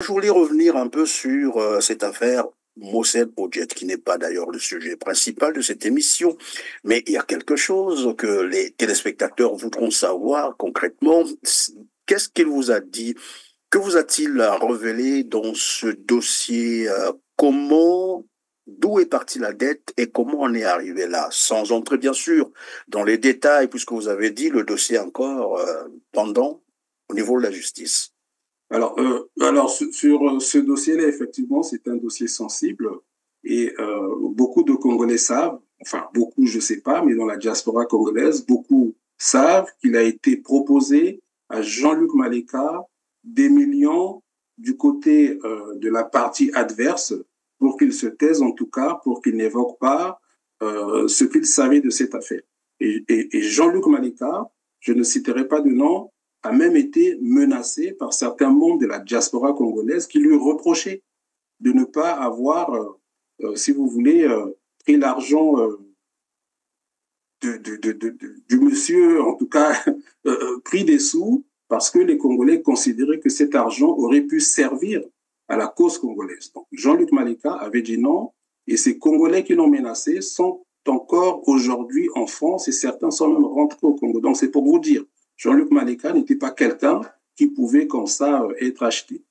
Je voulais revenir un peu sur cette affaire Mossad Ojet, qui n'est pas d'ailleurs le sujet principal de cette émission, mais il y a quelque chose que les téléspectateurs voudront savoir concrètement. Qu'est-ce qu'il vous a dit? Que vous a-t-il révélé dans ce dossier? D'où est partie la dette et comment on est arrivé là? Sans entrer bien sûr dans les détails, puisque vous avez dit le dossier est encore pendant au niveau de la justice. Sur ce dossier-là, effectivement, c'est un dossier sensible et beaucoup de Congolais savent, enfin beaucoup, je ne sais pas, mais dans la diaspora congolaise, beaucoup savent qu'il a été proposé à Jean-Luc Maleka des millions du côté de la partie adverse pour qu'il se taise, en tout cas, pour qu'il n'évoque pas ce qu'il savait de cette affaire. Et Jean-Luc Maleka, je ne citerai pas de nom, a même été menacé par certains membres de la diaspora congolaise qui lui reprochaient de ne pas avoir, si vous voulez, pris l'argent du monsieur, en tout cas, pris des sous, parce que les Congolais considéraient que cet argent aurait pu servir à la cause congolaise. Donc, Jean-Luc Maleka avait dit non, et ces Congolais qui l'ont menacé sont encore aujourd'hui en France, et certains sont même rentrés au Congo. Donc, c'est pour vous dire, Jean-Luc Maleka n'était pas quelqu'un qui pouvait comme ça être acheté.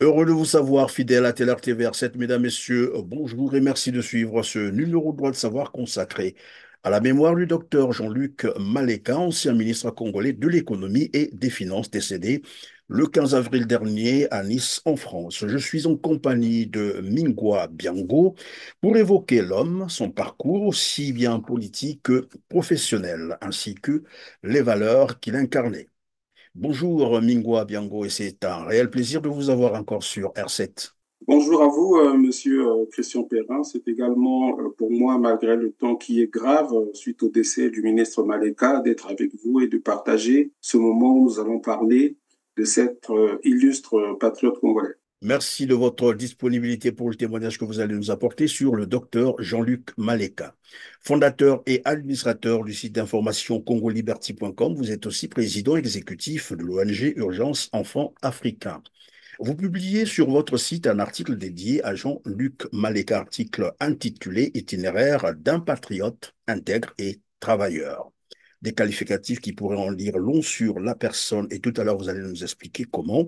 Heureux de vous savoir, fidèle à TELAR TV7, mesdames, messieurs, bonjour et merci de suivre ce numéro de Droit de savoir consacré à la mémoire du docteur Jean-Luc Maleka, ancien ministre congolais de l'économie et des finances, décédé le 15 avril dernier à Nice, en France. Je suis en compagnie de Mingwa Biango pour évoquer l'homme, son parcours aussi bien politique que professionnel, ainsi que les valeurs qu'il incarnait. Bonjour Mingwa Biango et c'est un réel plaisir de vous avoir encore sur R7. Bonjour à vous, monsieur Christian Perrin. C'est également pour moi, malgré le temps qui est grave, suite au décès du ministre Maleka, d'être avec vous et de partager ce moment où nous allons parler de cet illustre patriote congolais. Merci de votre disponibilité pour le témoignage que vous allez nous apporter sur le docteur Jean-Luc Maleka. Fondateur et administrateur du site d'information congoliberty.com, vous êtes aussi président exécutif de l'ONG Urgence Enfants Africains. Vous publiez sur votre site un article dédié à Jean-Luc Maleka, article intitulé Itinéraire d'un patriote intègre et travailleur. Des qualificatifs qui pourraient en dire long sur la personne et tout à l'heure vous allez nous expliquer comment.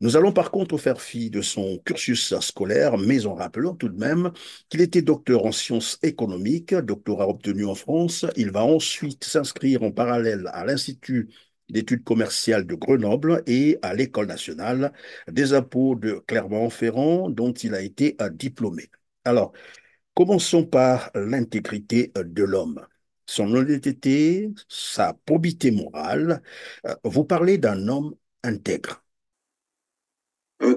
Nous allons par contre faire fi de son cursus scolaire, mais en rappelant tout de même qu'il était docteur en sciences économiques, doctorat obtenu en France. Il va ensuite s'inscrire en parallèle à l'Institut d'études commerciales de Grenoble et à l'École nationale des impôts de Clermont-Ferrand, dont il a été diplômé. Alors, commençons par l'intégrité de l'homme. Son honnêteté, sa probité morale. Vous parlez d'un homme intègre.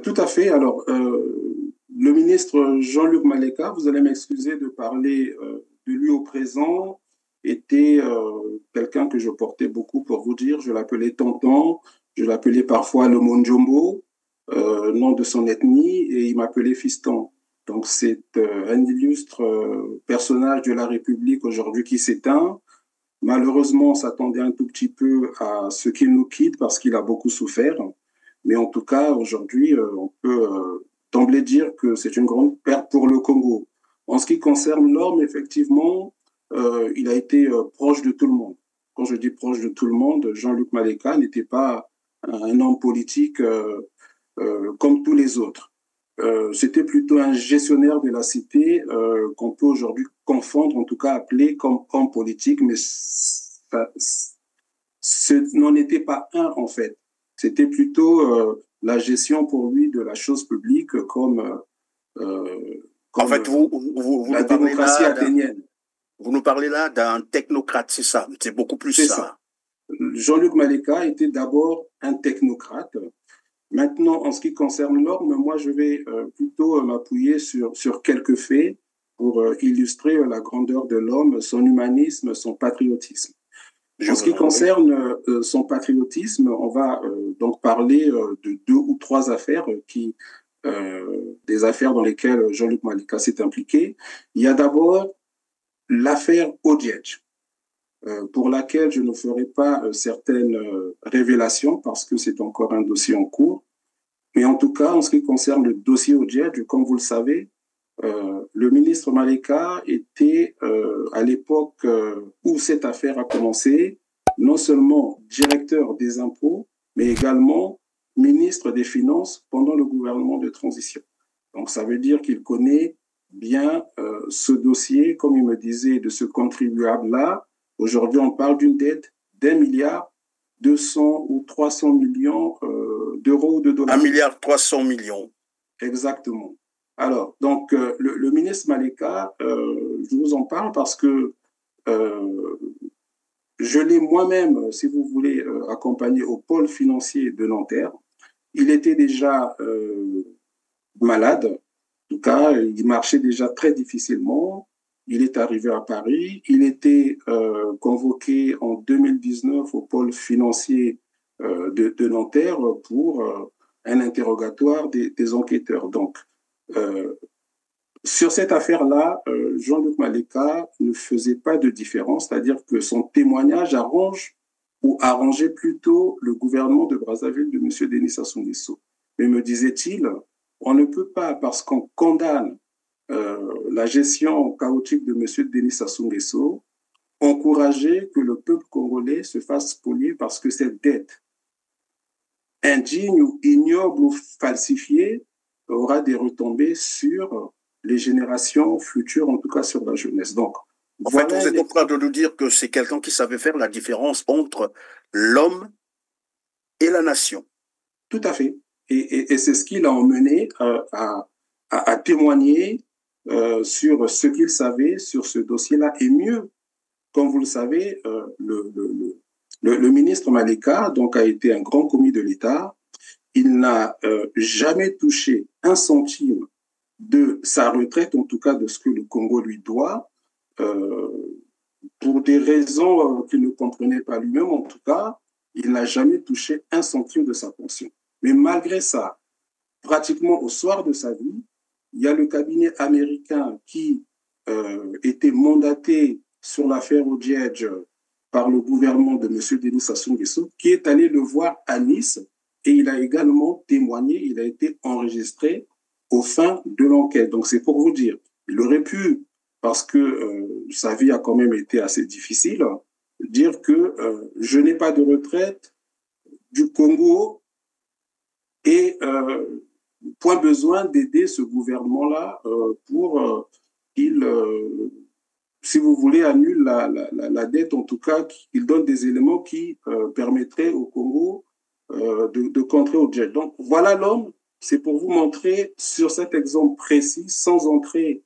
Tout à fait. Alors, le ministre Jean-Luc Maleka, vous allez m'excuser de parler de lui au présent, était quelqu'un que je portais beaucoup pour vous dire. Je l'appelais Tonton, je l'appelais parfois le Monjombo, nom de son ethnie, et il m'appelait Fiston. Donc, c'est un illustre personnage de la République aujourd'hui qui s'éteint. Malheureusement, on s'attendait un tout petit peu à ce qu'il nous quitte parce qu'il a beaucoup souffert. Mais en tout cas, aujourd'hui, on peut d'emblée dire que c'est une grande perte pour le Congo. En ce qui concerne l'homme, effectivement, il a été proche de tout le monde. Quand je dis proche de tout le monde, Jean-Luc Maleka n'était pas un homme politique comme tous les autres. C'était plutôt un gestionnaire de la cité qu'on peut aujourd'hui confondre, en tout cas appeler comme homme politique, mais ce n'en était pas un en fait. C'était plutôt la gestion pour lui de la chose publique En comme fait, vous la nous parlez démocratie là athénienne. vous nous parlez là d'un technocrate, c'est ça, c'est beaucoup plus C'est ça. ça. Jean-Luc Maleka était d'abord un technocrate. Maintenant, en ce qui concerne l'homme, moi, je vais plutôt m'appuyer sur quelques faits pour illustrer la grandeur de l'homme, son humanisme, son patriotisme. Je En ce vous qui en prie. concerne son patriotisme, on va donc parler de deux ou trois affaires des affaires dans lesquelles Jean-Luc Malika s'est impliqué. Il y a d'abord l'affaire Odiedge, pour laquelle je ne ferai pas certaines révélations parce que c'est encore un dossier en cours. Mais en tout cas, en ce qui concerne le dossier Odiedge, comme vous le savez, le ministre Maleka était, à l'époque où cette affaire a commencé, non seulement directeur des impôts, mais également ministre des Finances pendant le gouvernement de transition. Donc, ça veut dire qu'il connaît bien ce dossier, comme il me disait, de ce contribuable-là. Aujourd'hui, on parle d'une dette d'1 milliard 200 ou 300 millions d'euros ou de Un dollars. milliard 300 millions. Exactement. Alors, donc, le ministre Maleka, je vous en parle parce que euh, je l'ai moi-même, si vous voulez, accompagné au pôle financier de Nanterre. Il était déjà malade, en tout cas, il marchait déjà très difficilement. Il est arrivé à Paris. Il était convoqué en 2019 au pôle financier de Nanterre pour un interrogatoire des enquêteurs. Donc, euh, sur cette affaire-là, Jean-Luc Maleka ne faisait pas de différence, c'est-à-dire que son témoignage arrange ou arrangeait plutôt le gouvernement de Brazzaville de M. Denis Sassou Nguesso. Mais me disait-il, on ne peut pas, parce qu'on condamne la gestion chaotique de M. Denis Sassou Nguesso, encourager que le peuple congolais se fasse spolier parce que cette dette indigne ou ignoble ou falsifiée aura des retombées sur les générations futures, en tout cas sur la jeunesse. Donc, En fait, voilà vous un êtes en train exemple. de nous dire que c'est quelqu'un qui savait faire la différence entre l'homme et la nation. Tout à fait. Et c'est ce qui l'a emmené à témoigner sur ce qu'il savait sur ce dossier-là. Et mieux, comme vous le savez, le ministre Maleka donc, a été un grand commis de l'État. Il n'a jamais touché un centime de sa retraite, en tout cas de ce que le Congo lui doit, euh, pour des raisons qu'il ne comprenait pas lui-même, en tout cas, il n'a jamais touché un centime de sa pension. Mais malgré ça, pratiquement au soir de sa vie, il y a le cabinet américain qui était mandaté sur l'affaire Odiedge par le gouvernement de M. Denis Sassou Nguesso, qui est allé le voir à Nice et il a également témoigné, il a été enregistré au fin de l'enquête. Donc c'est pour vous dire, il aurait pu, parce que sa vie a quand même été assez difficile, dire que je n'ai pas de retraite du Congo et point besoin d'aider ce gouvernement-là pour qu'il, si vous voulez, annule la dette, en tout cas, qu'il donne des éléments qui permettraient au Congo de contrer au jet. Donc voilà l'homme, c'est pour vous montrer sur cet exemple précis, sans entrer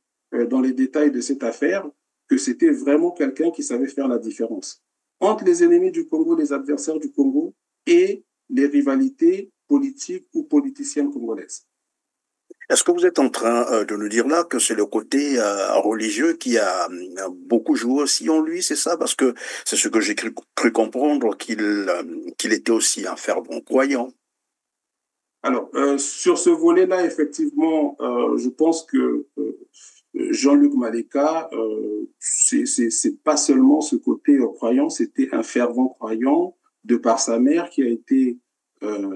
dans les détails de cette affaire, que c'était vraiment quelqu'un qui savait faire la différence entre les ennemis du Congo, les adversaires du Congo et les rivalités politiques ou politiciennes congolaises. Est-ce que vous êtes en train de nous dire là que c'est le côté religieux qui a beaucoup joué aussi en lui, c'est ça? Parce que c'est ce que j'ai cru comprendre, qu'il était aussi un fervent croyant. Alors, sur ce volet-là, effectivement, je pense que Jean-Luc Maleka, c'est pas seulement ce côté croyant, c'était un fervent croyant de par sa mère qui a été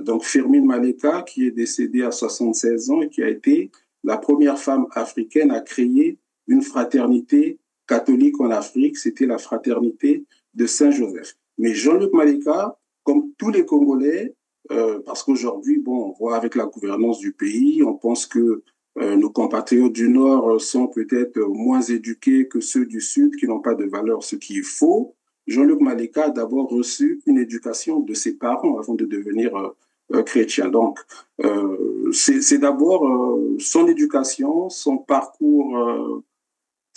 donc Firmin Maleka, qui est décédée à 76 ans et qui a été la première femme africaine à créer une fraternité catholique en Afrique. C'était la fraternité de Saint-Joseph. Mais Jean-Luc Maleka, comme tous les Congolais, parce qu'aujourd'hui, bon, on voit avec la gouvernance du pays, on pense que nos compatriotes du Nord sont peut-être moins éduqués que ceux du Sud qui n'ont pas de valeur, ce qui est faux. Jean-Luc Maleka a d'abord reçu une éducation de ses parents avant de devenir chrétien. Donc, c'est d'abord son éducation, son parcours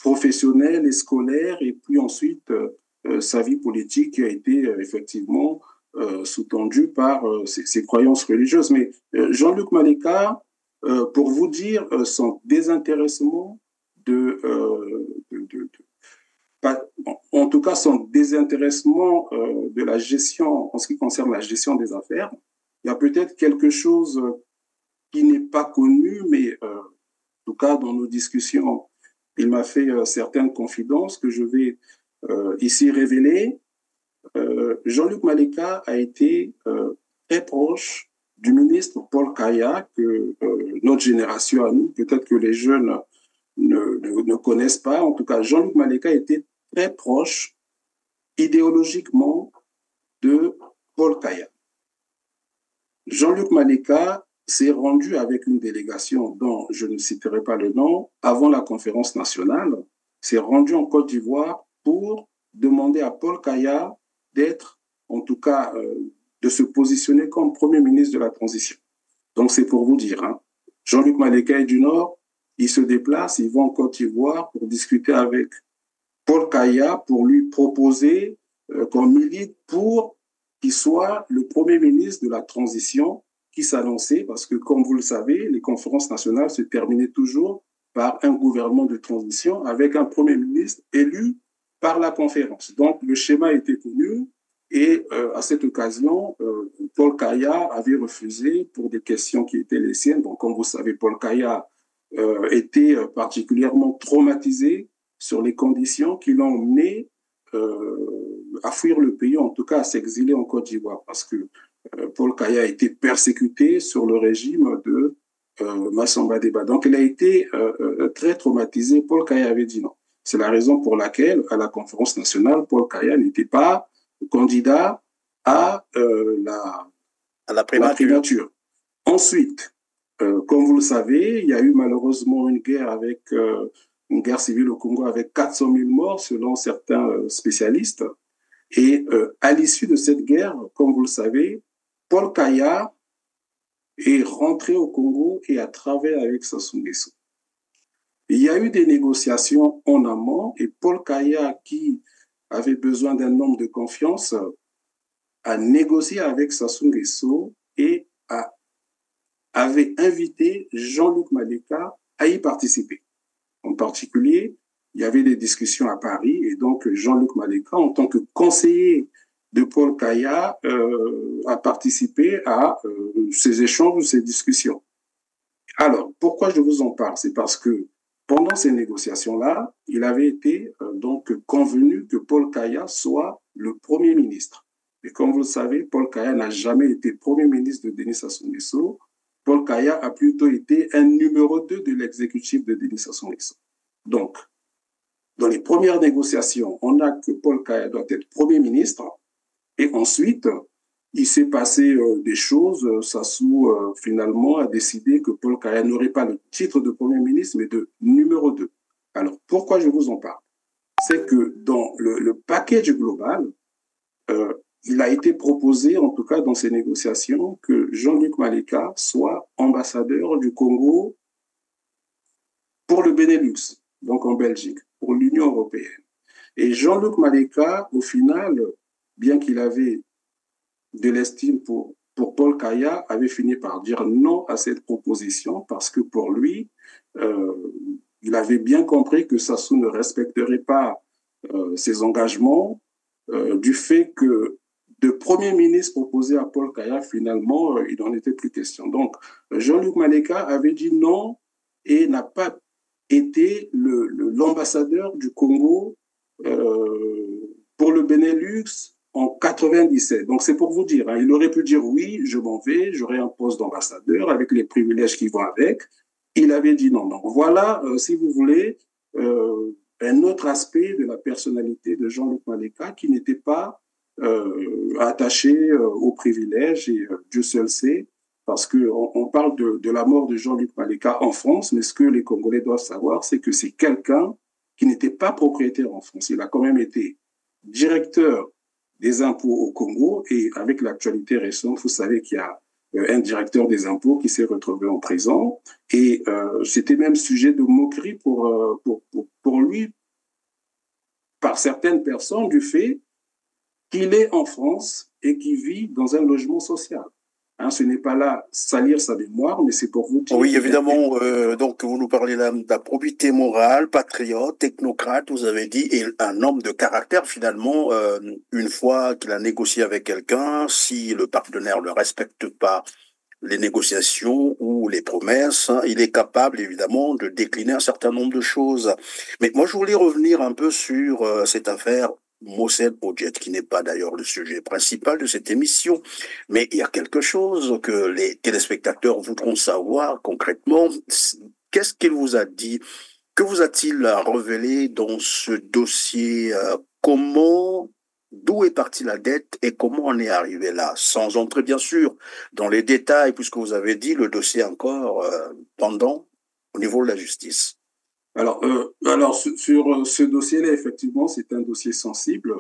professionnel et scolaire, et puis ensuite sa vie politique qui a été effectivement sous-tendue par ses croyances religieuses. Mais Jean-Luc Maleka, pour vous dire, son désintéressement de, en tout cas son désintéressement de la gestion, en ce qui concerne la gestion des affaires. Il y a peut-être quelque chose qui n'est pas connu, mais en tout cas, dans nos discussions, il m'a fait certaines confidences que je vais ici révéler. Jean-Luc Maleka a été très proche du ministre Paul Kaya, que notre génération à nous, peut-être que les jeunes ne connaissent pas. En tout cas, Jean-Luc Maleka était très proche idéologiquement de Paul Kaya. Jean-Luc Maleka s'est rendu avec une délégation dont je ne citerai pas le nom, avant la conférence nationale, s'est rendu en Côte d'Ivoire pour demander à Paul Kaya d'être, en tout cas, de se positionner comme Premier ministre de la transition. Donc, c'est pour vous dire, hein, Jean-Luc Maleka est du Nord, il se déplace, il va en Côte d'Ivoire pour discuter avec Paul Kaya, pour lui proposer qu'on milite pour qu'il soit le Premier ministre de la transition qui s'annonçait, parce que, comme vous le savez, les conférences nationales se terminaient toujours par un gouvernement de transition avec un Premier ministre élu par la conférence. Donc, le schéma était connu et à cette occasion, Paul Kaya avait refusé pour des questions qui étaient les siennes. Donc, comme vous savez, Paul Kaya était particulièrement traumatisé sur les conditions qui l'ont mené à fuir le pays, en tout cas à s'exiler en Côte d'Ivoire, parce que Paul Kaya a été persécuté sur le régime de Massamba Deba. Donc, il a été très traumatisé. Paul Kaya avait dit non. C'est la raison pour laquelle, à la conférence nationale, Paul Kaya n'était pas candidat à la primature. Ensuite, comme vous le savez, il y a eu malheureusement une guerre civile au Congo avec 400 000 morts selon certains spécialistes. Et à l'issue de cette guerre, comme vous le savez, Paul Kaya est rentré au Congo et a travaillé avec Sassou Nguesso. Il y a eu des négociations en amont et Paul Kaya, qui avait besoin d'un homme de confiance, a négocié avec Sassou Nguesso et avait invité Jean-Luc Maleka à y participer. En particulier, il y avait des discussions à Paris et donc Jean-Luc Maleka, en tant que conseiller de Paul Kaya, a participé à ces échanges, ces discussions. Alors, pourquoi je vous en parle? C'est parce que pendant ces négociations-là, il avait été donc convenu que Paul Kaya soit le Premier ministre. Et comme vous le savez, Paul Kaya n'a jamais été Premier ministre de Denis Sassou Nguesso. Paul Kaya a plutôt été un numéro 2 de l'exécutif de Denis Sassou Nguesso. Donc, dans les premières négociations, on a que Paul Kaya doit être Premier ministre. Et ensuite, il s'est passé des choses. Sassou, finalement, a décidé que Paul Kaya n'aurait pas le titre de Premier ministre, mais de numéro 2. Alors, pourquoi je vous en parle? C'est que dans le package global, il a été proposé, en tout cas dans ces négociations, que Jean-Luc Maleka soit ambassadeur du Congo pour le Benelux, donc en Belgique, pour l'Union européenne. Et Jean-Luc Maleka, au final, bien qu'il avait de l'estime pour Paul Kaya, avait fini par dire non à cette proposition parce que pour lui, il avait bien compris que Sassou ne respecterait pas ses engagements du fait que de Premier ministre proposé à Paul Kaya, finalement, il n'en était plus question. Donc, Jean-Luc Maleka avait dit non et n'a pas été l'ambassadeur du Congo pour le Benelux en 97. Donc, c'est pour vous dire, hein, il aurait pu dire oui, je m'en vais, j'aurai un poste d'ambassadeur avec les privilèges qui vont avec. Il avait dit non. Donc, voilà, si vous voulez, un autre aspect de la personnalité de Jean-Luc Maleka qui n'était pas attaché aux privilèges et Dieu seul sait, parce qu'on parle de la mort de Jean-Luc Maleka en France, mais ce que les Congolais doivent savoir, c'est que c'est quelqu'un qui n'était pas propriétaire en France. Il a quand même été directeur des impôts au Congo et avec l'actualité récente, vous savez qu'il y a un directeur des impôts qui s'est retrouvé en prison et c'était même sujet de moquerie pour lui par certaines personnes du fait qu'il est en France et qu'il vit dans un logement social. Hein, ce n'est pas là salir sa mémoire, mais c'est pour vous dire Oui, qu'il a été... évidemment. Donc, vous nous parlez là de la probité morale, patriote, technocrate, vous avez dit, et un homme de caractère, finalement, une fois qu'il a négocié avec quelqu'un, si le partenaire ne respecte pas les négociations ou les promesses, hein, il est capable, évidemment, de décliner un certain nombre de choses. Mais moi, je voulais revenir un peu sur cette affaire Mohsen Odjet, qui n'est pas d'ailleurs le sujet principal de cette émission, mais il y a quelque chose que les téléspectateurs voudront savoir concrètement. Qu'est-ce qu'il vous a dit? Que vous a-t-il révélé dans ce dossier? Comment, d'où est partie la dette et comment on est arrivé là? Sans entrer bien sûr dans les détails, puisque vous avez dit le dossier encore pendant au niveau de la justice. Alors sur ce dossier-là, effectivement, c'est un dossier sensible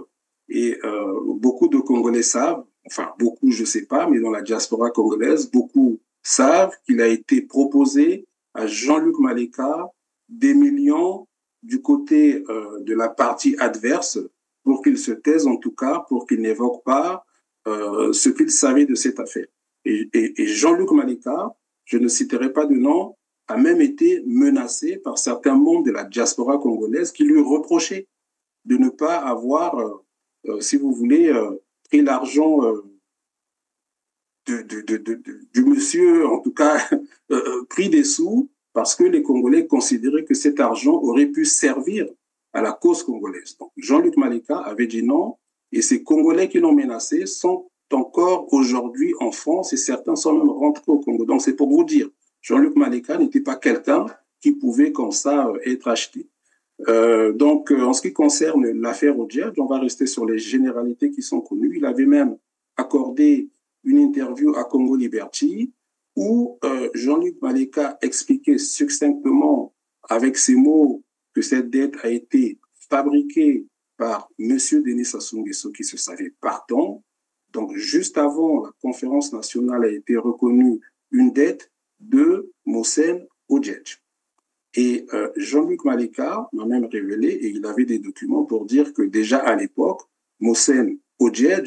et beaucoup de Congolais savent, enfin beaucoup, je ne sais pas, mais dans la diaspora congolaise, beaucoup savent qu'il a été proposé à Jean-Luc Maleka des millions du côté de la partie adverse pour qu'il se taise, en tout cas, pour qu'il n'évoque pas ce qu'il savait de cette affaire. Et Jean-Luc Maleka, je ne citerai pas de nom, a même été menacé par certains membres de la diaspora congolaise qui lui reprochaient de ne pas avoir, si vous voulez, pris l'argent du monsieur, en tout cas, pris des sous, parce que les Congolais considéraient que cet argent aurait pu servir à la cause congolaise. Donc, Jean-Luc Maleka avait dit non, et ces Congolais qui l'ont menacé sont encore aujourd'hui en France, et certains sont même rentrés au Congo. Donc, c'est pour vous dire, Jean-Luc Maleka n'était pas quelqu'un qui pouvait comme ça être acheté. Donc, en ce qui concerne l'affaire Odjet, on va rester sur les généralités qui sont connues. Il avait même accordé une interview à Congo Liberty où Jean-Luc Maleka expliquait succinctement avec ses mots que cette dette a été fabriquée par M. Denis Sassou Nguesso qui se savait partant. Donc, juste avant, la conférence nationale a été reconnue une dette de Mohsen Odjet. Et Jean-Luc Maleka m'a même révélé, et il avait des documents pour dire que déjà à l'époque, Mohsen Odjet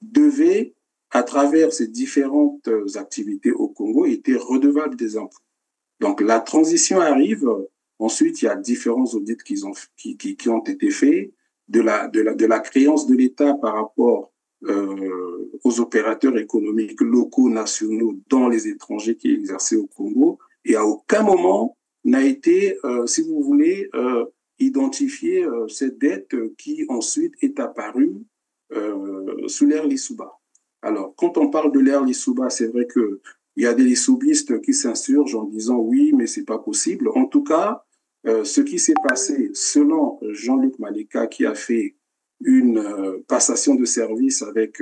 devait, à travers ses différentes activités au Congo, était redevable des impôts. Donc la transition arrive. Ensuite, il y a différents audits qui ont été faits de la créance de l'État par rapport aux opérateurs économiques locaux, nationaux, dont les étrangers qui exerçaient au Congo. Et à aucun moment n'a été, si vous voulez, identifié cette dette qui ensuite est apparue sous l'ère Lissouba. Alors, quand on parle de l'ère Lissouba, c'est vrai qu'il y a des lissoubistes qui s'insurgent en disant oui, mais c'est pas possible. En tout cas, ce qui s'est passé, selon Jean-Luc Maleka, qui a fait une passation de service avec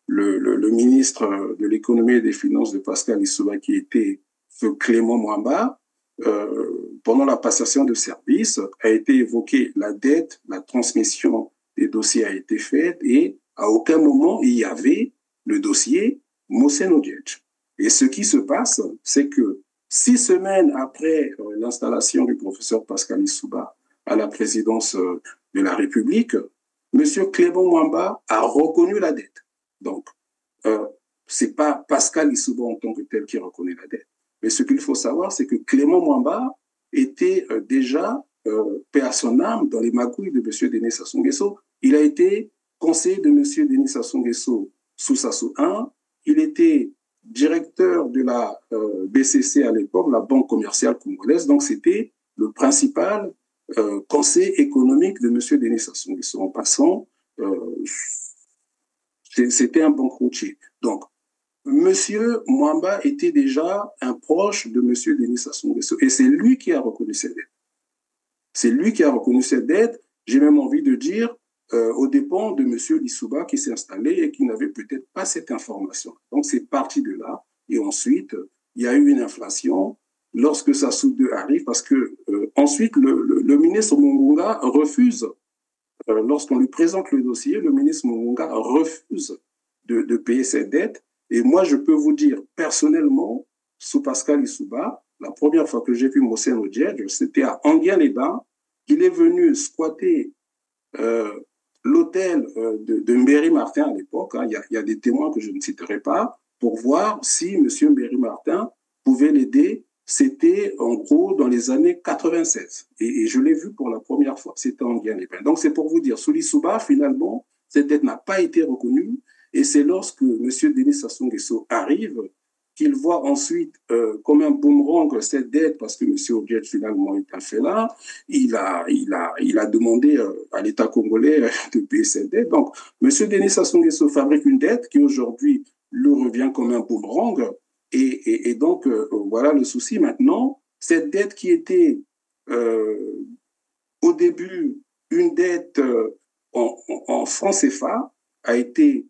le ministre de l'économie et des finances de Pascal Lissouba, qui était Clément Mwamba, pendant la passation de service, a été évoquée la dette, la transmission des dossiers a été faite et à aucun moment il y avait le dossier Mohsen Odjet. Et ce qui se passe, c'est que 6 semaines après l'installation du professeur Pascal Lissouba à la présidence de la République, M. Clément Mwamba a reconnu la dette. Donc, ce n'est pas Pascal Lissouba en tant que tel qui reconnaît la dette. Mais ce qu'il faut savoir, c'est que Clément Mwamba était déjà, paix à son âme, dans les magouilles de M. Denis Sassou Nguesso. Il a été conseiller de M. Denis Sassou Nguesso sous Sassou I. Il était directeur de la BCC à l'époque, la Banque commerciale congolaise. Donc, c'était le principal conseil économique de M. Denis Sassou Nguesso. En passant, c'était un banquier. Donc, Monsieur Mwamba était déjà un proche de Monsieur Denis Sassou Nguesso et c'est lui qui a reconnu cette dette. C'est lui qui a reconnu cette dette. J'ai même envie de dire aux dépens de Monsieur Lissouba qui s'est installé et qui n'avait peut-être pas cette information. Donc c'est parti de là. Et ensuite, il y a eu une inflation lorsque Sassou II arrive parce que ensuite le ministre Mungunga refuse. Lorsqu'on lui présente le dossier, le ministre Mungunga refuse de payer cette dette. Et moi, je peux vous dire, personnellement, sous Pascal Lissouba, la première fois que j'ai vu Mohsen Odjet, c'était à Anguien-les-Bains. Il est venu squatter l'hôtel de Mbéry Martin à l'époque. Hein. Il y a des témoins que je ne citerai pas, pour voir si M. Mbéry Martin pouvait l'aider. C'était en gros dans les années 96. Et je l'ai vu pour la première fois, c'était en Guyane. Donc c'est pour vous dire, Souli Souba, finalement, cette dette n'a pas été reconnue. Et c'est lorsque M. Denis Sassou Nguesso arrive qu'il voit ensuite comme un boomerang cette dette, parce que M. Odjet finalement est fait là, il a demandé à l'État congolais de payer cette dette. Donc, M. Denis Sassou Nguesso fabrique une dette qui aujourd'hui lui revient comme un boomerang. Et donc, voilà le souci maintenant. Cette dette qui était au début une dette en francs CFA a été,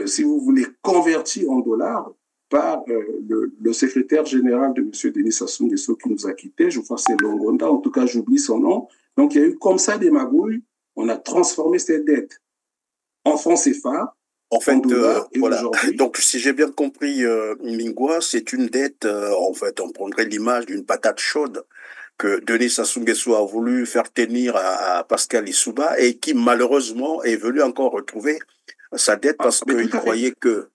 si vous voulez, convertie en dollars par le secrétaire général de M. Denis Sassou Nguesso qui nous a quittés. Je crois que c'est Longonda, en tout cas, j'oublie son nom. Donc, il y a eu comme ça des magouilles. On a transformé cette dette en francs CFA. En fait, voilà. Donc, si j'ai bien compris, Mingwa, c'est une dette, en fait, on prendrait l'image d'une patate chaude que Denis Sassou Nguesso a voulu faire tenir à Pascal Lissouba et qui, malheureusement, est venu encore retrouver sa dette parce qu'il croyait que...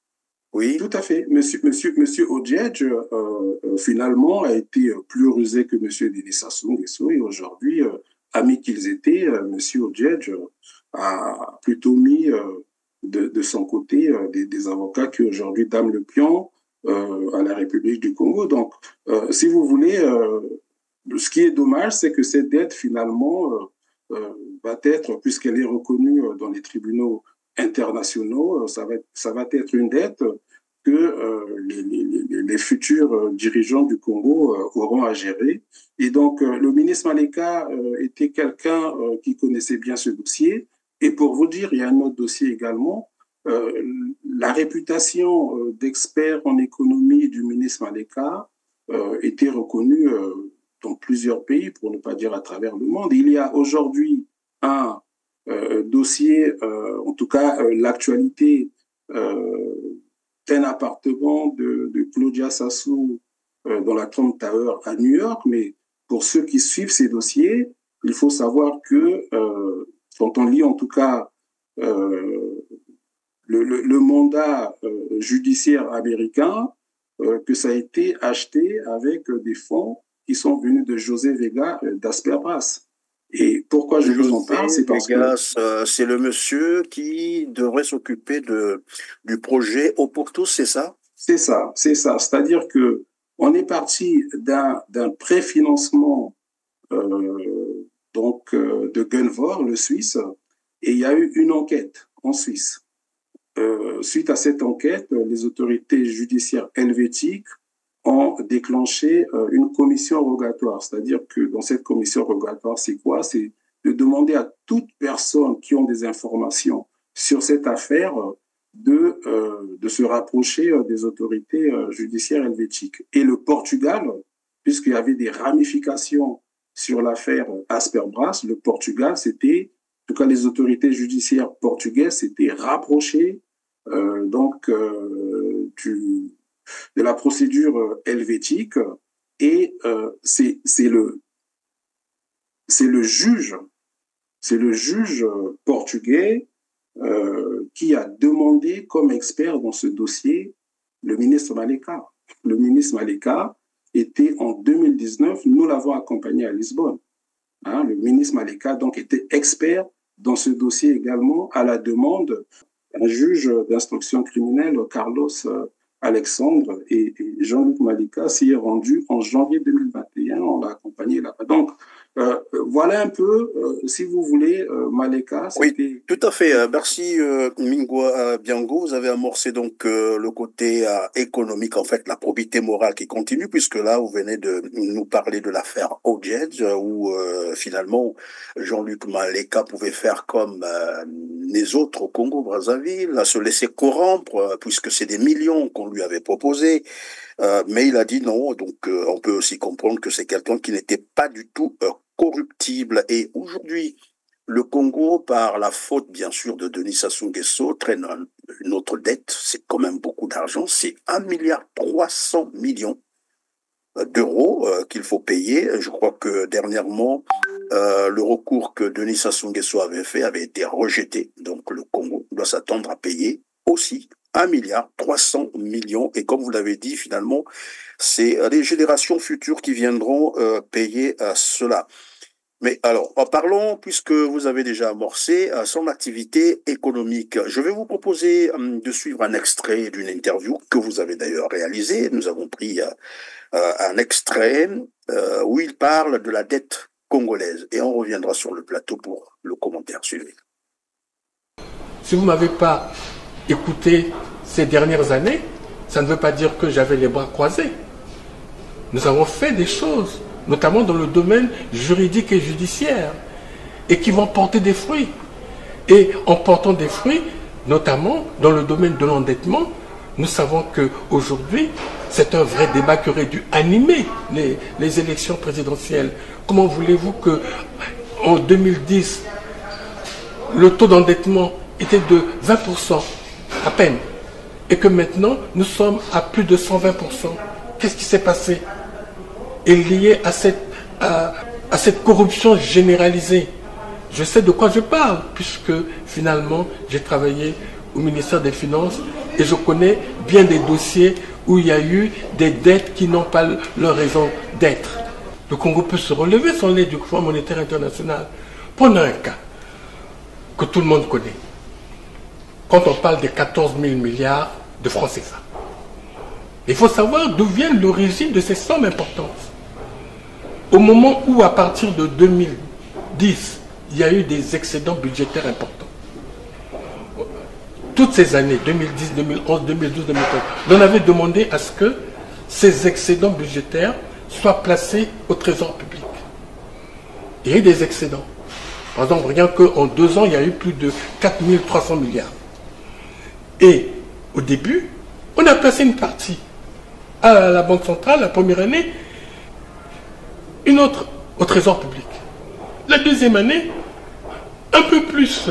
Oui. Tout à fait. Monsieur Odjedj, finalement, a été plus rusé que Monsieur Denis Sassou Nguesso et aujourd'hui, amis qu'ils étaient, Monsieur Odjedj a plutôt mis de son côté des avocats qui aujourd'hui dament le pion à la République du Congo. Donc, si vous voulez, ce qui est dommage, c'est que cette dette, finalement, va être, puisqu'elle est reconnue dans les tribunaux internationaux, ça va être une dette que les futurs dirigeants du Congo auront à gérer. Et donc, le ministre Maleka était quelqu'un qui connaissait bien ce dossier. Et pour vous dire, il y a un autre dossier également. La réputation d'expert en économie du ministre Maleka était reconnue dans plusieurs pays, pour ne pas dire à travers le monde. Il y a aujourd'hui un dossier, en tout cas l'actualité d'un appartement de Claudia Sassou dans la Trump Tower à New York. Mais pour ceux qui suivent ces dossiers, il faut savoir que quand on lit en tout cas le mandat judiciaire américain, que ça a été acheté avec des fonds qui sont venus de José Vega d'Asperbras. Et pourquoi je vous en parle, c'est parce que... c'est le monsieur qui devrait s'occuper du projet Eau pour tous, c'est ça? C'est ça, c'est ça. C'est-à-dire que on est parti d'un préfinancement de Gunvor, le Suisse, et il y a eu une enquête en Suisse. Suite à cette enquête, les autorités judiciaires helvétiques ont déclenché une commission rogatoire. C'est-à-dire que dans cette commission rogatoire, c'est quoi? C'est de demander à toute personne qui ont des informations sur cette affaire de se rapprocher des autorités judiciaires helvétiques. Et le Portugal, puisqu'il y avait des ramifications sur l'affaire Asperbras, le Portugal, c'était, en tout cas les autorités judiciaires portugaises s'étaient rapprochées de la procédure helvétique et c'est le juge portugais qui a demandé comme expert dans ce dossier le ministre Maleka. Le ministre Maleka était en 2019, nous l'avons accompagné à Lisbonne. Hein, le ministre Maleka donc était expert dans ce dossier également à la demande d'un juge d'instruction criminelle, Carlos Alexandre, et Jean-Luc Maleka s'y est rendu en janvier 2021, on l'a accompagné là-bas. Donc, voilà un peu, si vous voulez, Maleka. Oui, tout à fait. Merci Mingwa Biango. Vous avez amorcé donc le côté économique, en fait, la probité morale qui continue, puisque là, vous venez de nous parler de l'affaire Odjedj, où finalement, Jean-Luc Maleka pouvait faire comme les autres au Congo-Brazzaville, se laisser corrompre, puisque c'est des millions qu'on lui avait proposés. Mais il a dit non, donc on peut aussi comprendre que c'est quelqu'un qui n'était pas du tout corruptible. Et aujourd'hui, le Congo, par la faute bien sûr de Denis Sassou Nguesso, traîne une autre dette, c'est quand même beaucoup d'argent, c'est 1,3 milliard d'euros qu'il faut payer. Je crois que dernièrement, le recours que Denis Sassou Nguesso avait fait avait été rejeté, donc le Congo doit s'attendre à payer aussi milliard 300 millions. Et comme vous l'avez dit, finalement, c'est les générations futures qui viendront payer cela. Mais alors, en parlant, puisque vous avez déjà amorcé son activité économique, je vais vous proposer de suivre un extrait d'une interview que vous avez d'ailleurs réalisée. Nous avons pris un extrait où il parle de la dette congolaise. Et on reviendra sur le plateau pour le commentaire suivant. Si vous ne m'avez pas écouté ces dernières années, ça ne veut pas dire que j'avais les bras croisés. Nous avons fait des choses, notamment dans le domaine juridique et judiciaire, et qui vont porter des fruits. Et en portant des fruits, notamment dans le domaine de l'endettement, nous savons qu'aujourd'hui, c'est un vrai débat qui aurait dû animer les élections présidentielles. Comment voulez-vous qu'en 2010, le taux d'endettement était de 20% à peine, et que maintenant, nous sommes à plus de 120%. Qu'est-ce qui s'est passé? Est lié à cette corruption généralisée. Je sais de quoi je parle, puisque finalement, j'ai travaillé au ministère des Finances et je connais bien des dossiers où il y a eu des dettes qui n'ont pas leur raison d'être. Le Congo peut se relever sans l'aide du Fonds monétaire international. Prenons un cas que tout le monde connaît. Quand on parle des 14 000 milliards de francs CFA, il faut savoir d'où vient l'origine de ces sommes importantes. Au moment où, à partir de 2010, il y a eu des excédents budgétaires importants. Toutes ces années, 2010, 2011, 2012, 2013, on avait demandé à ce que ces excédents budgétaires soient placés au trésor public. Il y a eu des excédents. Par exemple, rien qu'en 2 ans, il y a eu plus de 4 300 milliards. Et au début, on a placé une partie à la Banque centrale la première année, une autre au trésor public. La deuxième année, un peu plus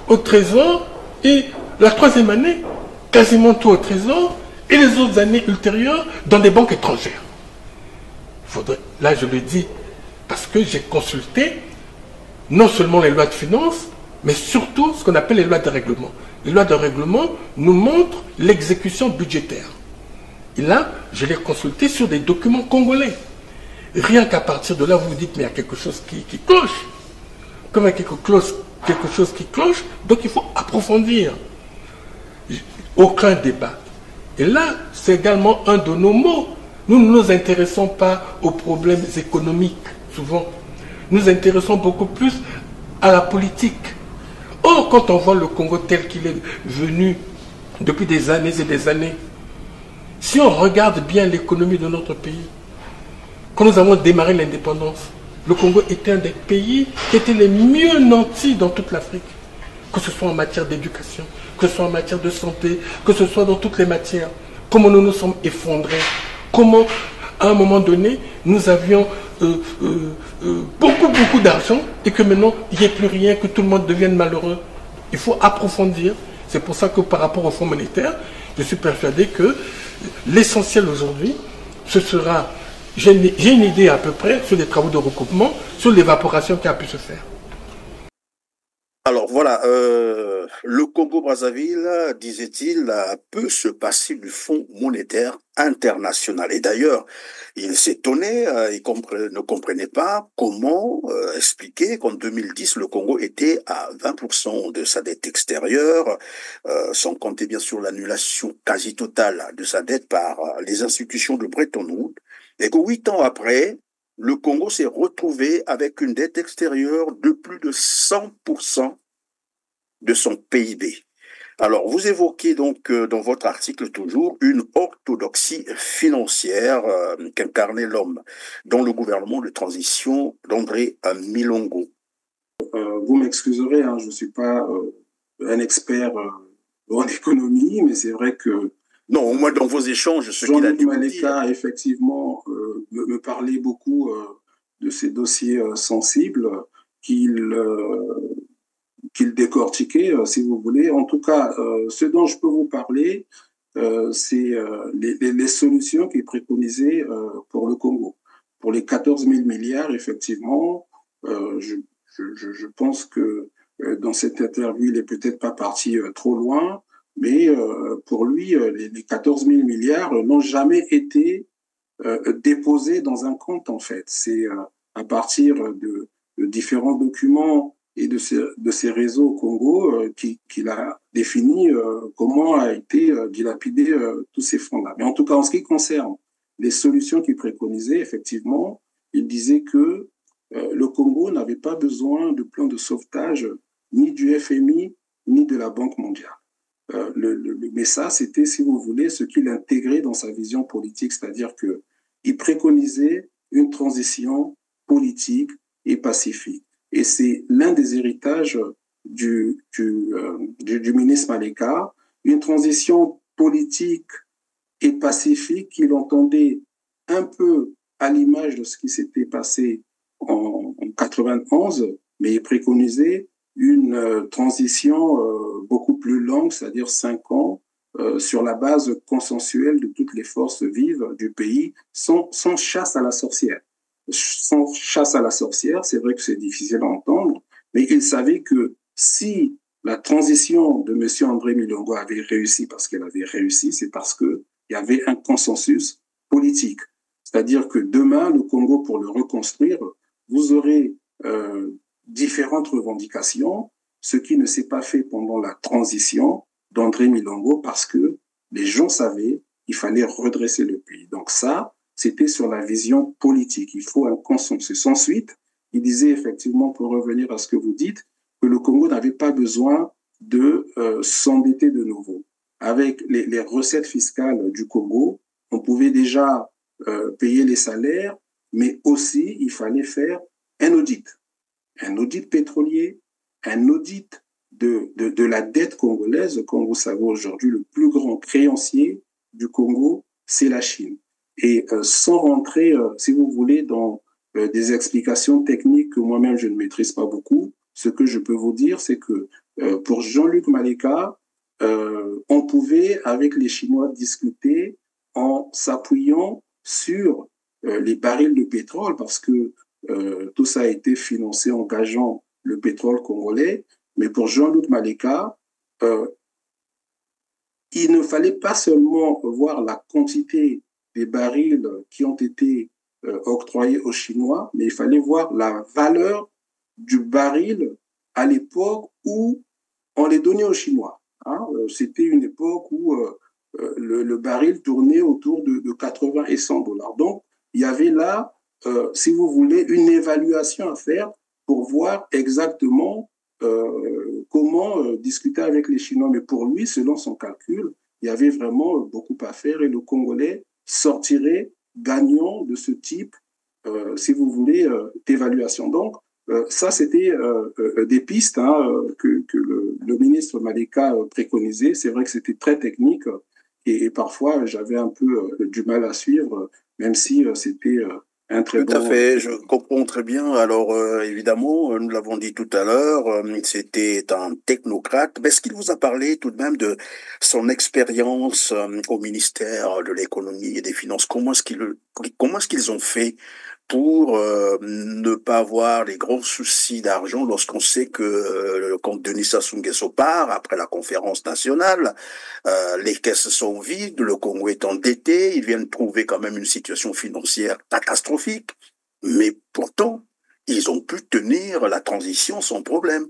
au trésor, et la troisième année, quasiment tout au trésor, et les autres années ultérieures dans des banques étrangères. Là, je le dis parce que j'ai consulté non seulement les lois de finances, mais surtout ce qu'on appelle les lois de règlement. Les lois de règlement nous montrent l'exécution budgétaire. Et là, je l'ai consulté sur des documents congolais. Rien qu'à partir de là, vous vous dites, mais il y a quelque chose qui cloche. Comme il y a quelque chose qui cloche, donc il faut approfondir. Aucun débat. Et là, c'est également un de nos mots. Nous ne nous intéressons pas aux problèmes économiques, souvent. Nous nous intéressons beaucoup plus à la politique. Or, quand on voit le Congo tel qu'il est venu depuis des années et des années, si on regarde bien l'économie de notre pays, quand nous avons démarré l'indépendance, le Congo était un des pays qui étaient les mieux nantis dans toute l'Afrique, que ce soit en matière d'éducation, que ce soit en matière de santé, que ce soit dans toutes les matières. Comment nous nous sommes effondrés, comment à un moment donné nous avions beaucoup d'argent et que maintenant il n'y ait plus rien, que tout le monde devienne malheureux. Il faut approfondir. C'est pour ça que par rapport au Fonds monétaire, je suis persuadé que l'essentiel aujourd'hui, ce sera, j'ai une idée à peu près sur les travaux de recoupement, sur l'évaporation qui a pu se faire. Alors voilà, le Congo-Brazzaville, disait-il, peut se passer du Fonds monétaire international. Et d'ailleurs, il s'étonnait, il ne comprenait pas comment expliquer qu'en 2010, le Congo était à 20% de sa dette extérieure, sans compter bien sûr l'annulation quasi totale de sa dette par les institutions de Bretton Woods, et que 8 ans après, le Congo s'est retrouvé avec une dette extérieure de plus de 100% de son PIB. Alors, vous évoquez donc dans votre article toujours une orthodoxie financière qu'incarnait l'homme dans le gouvernement de transition d'André Milongo. Vous m'excuserez, hein, je ne suis pas un expert en économie, mais c'est vrai que non, au moins dans vos échanges, ce qu'il a Jean-Luc dû Maleka, effectivement, me parlait beaucoup de ces dossiers sensibles qu'il décortiquait, si vous voulez. En tout cas, ce dont je peux vous parler, c'est les solutions qu'il préconisait pour le Congo. Pour les 14 000 milliards, effectivement, je pense que dans cette interview, il n'est peut-être pas parti trop loin. mais pour lui, les 14 000 milliards n'ont jamais été déposés dans un compte, en fait. C'est à partir de différents documents et de ces réseaux au Congo qu'il a défini comment a été dilapidé tous ces fonds-là. Mais en tout cas, en ce qui concerne les solutions qu'il préconisait, effectivement, il disait que le Congo n'avait pas besoin de plan de sauvetage ni du FMI ni de la Banque mondiale. Mais ça, c'était, si vous voulez, ce qu'il intégrait dans sa vision politique, c'est-à-dire qu'il préconisait une transition politique et pacifique. Et c'est l'un des héritages du ministre Maleka, une transition politique et pacifique qu'il entendait un peu à l'image de ce qui s'était passé en 91, mais il préconisait une transition beaucoup plus longue, c'est-à-dire 5 ans, sur la base consensuelle de toutes les forces vives du pays, sans chasse à la sorcière. Sans chasse à la sorcière, c'est vrai que c'est difficile à entendre, mais il savait que si la transition de M. André Milongo avait réussi, parce qu'elle avait réussi, c'est parce qu'il y avait un consensus politique. C'est-à-dire que demain, le Congo, pour le reconstruire, vous aurez différentes revendications, ce qui ne s'est pas fait pendant la transition d'André Milongo parce que les gens savaient qu'il fallait redresser le pays. Donc ça, c'était sur la vision politique. Il faut un consensus. Ensuite, il disait effectivement, pour revenir à ce que vous dites, que le Congo n'avait pas besoin de s'endetter de nouveau. Avec les recettes fiscales du Congo, on pouvait déjà payer les salaires, mais aussi il fallait faire un audit pétrolier, un audit de la dette congolaise. Comme vous savez aujourd'hui, le plus grand créancier du Congo, c'est la Chine. Et sans rentrer, si vous voulez, dans des explications techniques que moi-même je ne maîtrise pas beaucoup, ce que je peux vous dire, c'est que pour Jean-Luc Maleka, on pouvait avec les Chinois discuter en s'appuyant sur les barils de pétrole, parce que tout ça a été financé en gageant le pétrole congolais. Mais pour Jean-Luc Maleka, il ne fallait pas seulement voir la quantité des barils qui ont été octroyés aux Chinois, mais il fallait voir la valeur du baril à l'époque où on les donnait aux Chinois. Hein. C'était une époque où le baril tournait autour de 80 et 100 dollars. Donc, il y avait là, si vous voulez, une évaluation à faire pour voir exactement comment discuter avec les Chinois. Mais pour lui, selon son calcul, il y avait vraiment beaucoup à faire et le Congolais sortirait gagnant de ce type, si vous voulez, d'évaluation. Donc, ça, c'était des pistes que le ministre Maleka préconisait. C'est vrai que c'était très technique et parfois, j'avais un peu du mal à suivre, même si c'était un très bon... Tout à fait, je comprends très bien. Alors, évidemment, nous l'avons dit tout à l'heure, c'était un technocrate. Mais est-ce qu'il vous a parlé tout de même de son expérience au ministère de l'économie et des finances? Comment est-ce qu'ils ont fait pour ne pas avoir les gros soucis d'argent lorsqu'on sait que le compte Denis Sassou Nguesso part après la conférence nationale, les caisses sont vides, le Congo est endetté, ils viennent trouver quand même une situation financière catastrophique, mais pourtant, ils ont pu tenir la transition sans problème.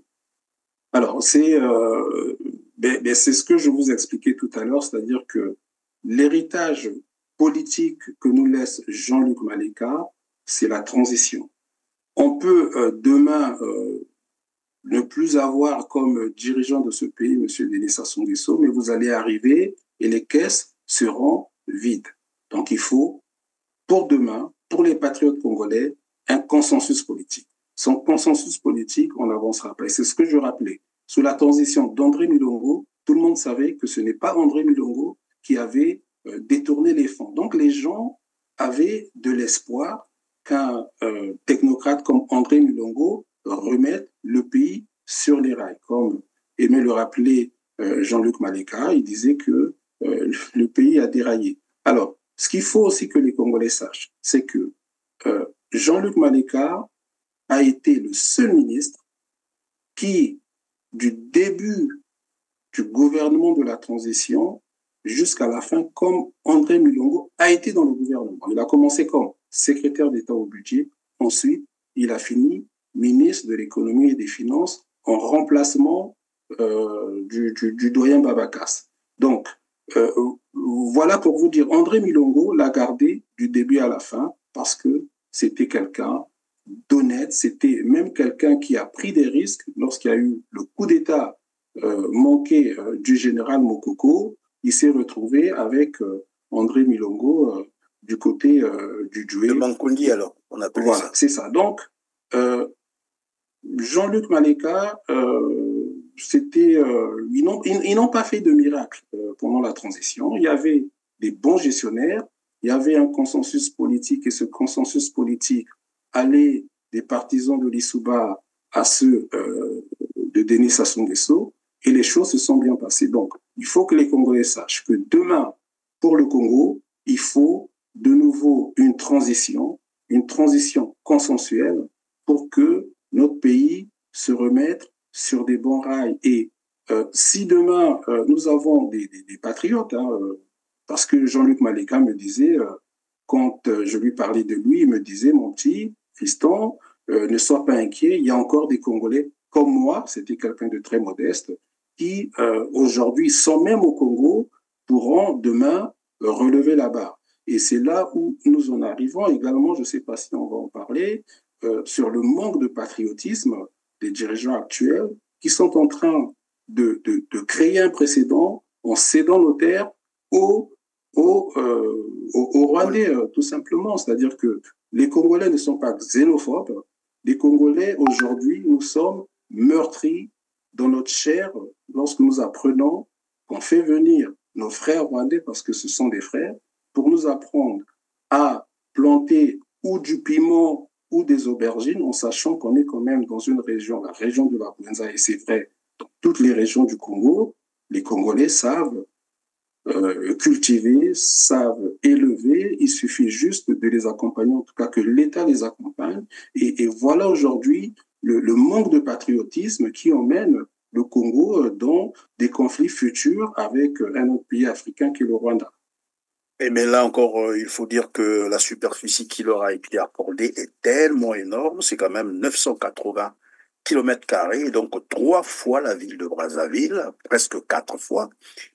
Alors, c'est ce que je vous expliquais tout à l'heure, c'est-à-dire que l'héritage politique que nous laisse Jean-Luc Maleka, c'est la transition. On peut demain ne plus avoir comme dirigeant de ce pays M. Denis Sassou Nguesso, mais vous allez arriver et les caisses seront vides. Donc il faut, pour demain, pour les patriotes congolais, un consensus politique. Sans consensus politique, on n'avancera pas. Et c'est ce que je rappelais. Sous la transition d'André Milongo, tout le monde savait que ce n'est pas André Milongo qui avait détourné les fonds. Donc les gens avaient de l'espoir qu'un technocrate comme André Milongo remette le pays sur les rails. Comme aimait le rappeler Jean-Luc Maleka, il disait que le pays a déraillé. Alors, ce qu'il faut aussi que les Congolais sachent, c'est que Jean-Luc Maleka a été le seul ministre qui, du début du gouvernement de la transition jusqu'à la fin, comme André Milongo a été dans le gouvernement. Il a commencé comme secrétaire d'État au budget. Ensuite, il a fini ministre de l'économie et des finances en remplacement du doyen Babakas. Donc, voilà pour vous dire, André Milongo l'a gardé du début à la fin parce que c'était quelqu'un d'honnête, c'était même quelqu'un qui a pris des risques lorsqu'il y a eu le coup d'État manqué du général Mokoko. Il s'est retrouvé avec André Milongo du côté du Djoué. De Mankundi, alors, on appelle ça. Voilà, c'est ça. Donc, Jean-Luc Maleka, ils n'ont pas fait de miracle pendant la transition. Il y avait des bons gestionnaires, il y avait un consensus politique et ce consensus politique allait des partisans de l'Issouba à ceux de Denis Sassou Nguesso et les choses se sont bien passées. Donc, il faut que les Congolais sachent que demain, pour le Congo, il faut de nouveau une transition consensuelle pour que notre pays se remette sur des bons rails. Et si demain, nous avons des patriotes, parce que Jean-Luc Maleka me disait, quand je lui parlais de lui, il me disait, mon petit fiston, ne sois pas inquiet, il y a encore des Congolais comme moi, c'était quelqu'un de très modeste, qui aujourd'hui, sans même au Congo, pourront demain relever la barre. Et c'est là où nous en arrivons également, je ne sais pas si on va en parler, sur le manque de patriotisme des dirigeants actuels qui sont en train de créer un précédent en cédant nos terres aux Rwandais, tout simplement. C'est-à-dire que les Congolais ne sont pas xénophobes. Les Congolais, aujourd'hui, nous sommes meurtris dans notre chair lorsque nous apprenons qu'on fait venir nos frères rwandais, parce que ce sont des frères, pour nous apprendre à planter ou du piment ou des aubergines, en sachant qu'on est quand même dans une région, la région de la Bouenza, et c'est vrai, dans toutes les régions du Congo, les Congolais savent cultiver, savent élever, il suffit juste de les accompagner, en tout cas que l'État les accompagne. Et voilà aujourd'hui le manque de patriotisme qui emmène le Congo dans des conflits futurs avec un autre pays africain qui est le Rwanda. Et mais là encore, il faut dire que la superficie qui leur a été accordée est tellement énorme, c'est quand même 980 km², donc 3 fois la ville de Brazzaville, presque 4 fois,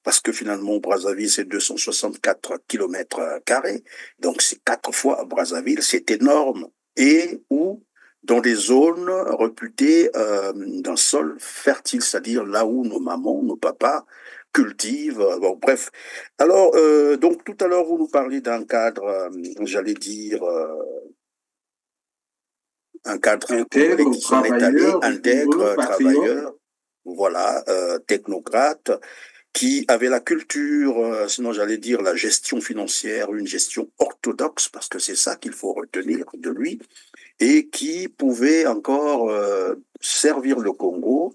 parce que finalement Brazzaville c'est 264 km², donc c'est 4 fois Brazzaville, c'est énorme, et où dans des zones réputées d'un sol fertile, c'est-à-dire là où nos mamans, nos papas cultivent, bon bref. Alors, donc tout à l'heure vous nous parliez d'un cadre, j'allais dire, un cadre intègre, qui s'en est allé, intègre, travailleur, voilà, technocrate, qui avait la culture, sinon j'allais dire la gestion financière, une gestion orthodoxe, parce que c'est ça qu'il faut retenir de lui, et qui pouvait encore servir le Congo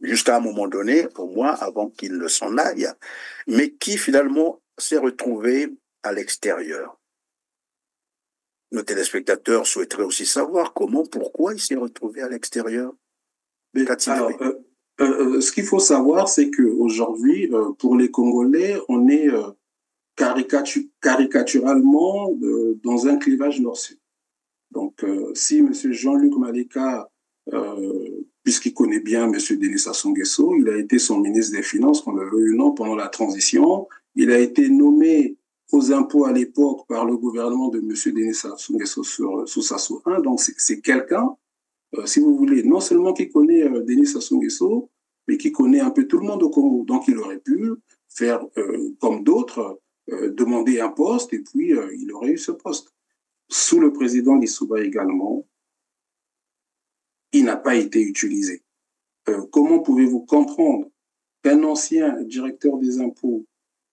jusqu'à un moment donné, pour moi, avant qu'il ne s'en aille, mais qui finalement s'est retrouvé à l'extérieur. Nos téléspectateurs souhaiteraient aussi savoir comment, pourquoi il s'est retrouvé à l'extérieur. Alors, ce qu'il faut savoir, c'est qu'aujourd'hui, pour les Congolais, on est caricaturalement dans un clivage nord-sud. Donc, si M. Jean-Luc Maleka, puisqu'il connaît bien M. Denis Sassou Nguesso, il a été son ministre des Finances, qu'on le veuille ou non, pendant la transition, il a été nommé aux impôts à l'époque par le gouvernement de M. Denis Sassou Nguesso sous Sassou 1. Donc, c'est quelqu'un, si vous voulez, non seulement qui connaît Denis Sassou Nguesso, mais qui connaît un peu tout le monde au Congo. Donc, il aurait pu faire comme d'autres, demander un poste, et puis il aurait eu ce poste. Sous le président Lissouba également, il n'a pas été utilisé. Comment pouvez-vous comprendre qu'un ancien directeur des impôts,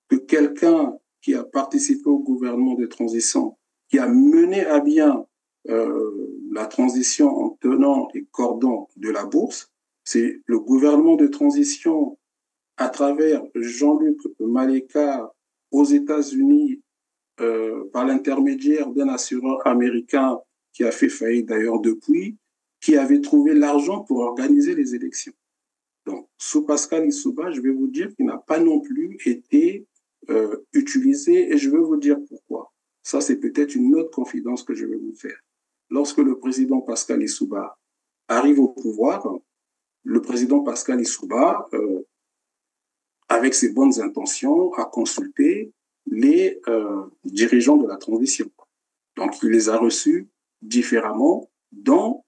que quelqu'un qui a participé au gouvernement de transition, qui a mené à bien la transition en tenant les cordons de la bourse, c'est le gouvernement de transition à travers Jean-Luc Maleka aux États-Unis par l'intermédiaire d'un assureur américain qui a fait faillite d'ailleurs depuis, qui avait trouvé l'argent pour organiser les élections. Donc, sous Pascal Lissouba, je vais vous dire qu'il n'a pas non plus été utilisé, et je vais vous dire pourquoi. Ça, c'est peut-être une autre confidence que je vais vous faire. Lorsque le président Pascal Lissouba arrive au pouvoir, le président Pascal Lissouba, avec ses bonnes intentions, a consulté les dirigeants de la transition. Donc, il les a reçus différemment, dont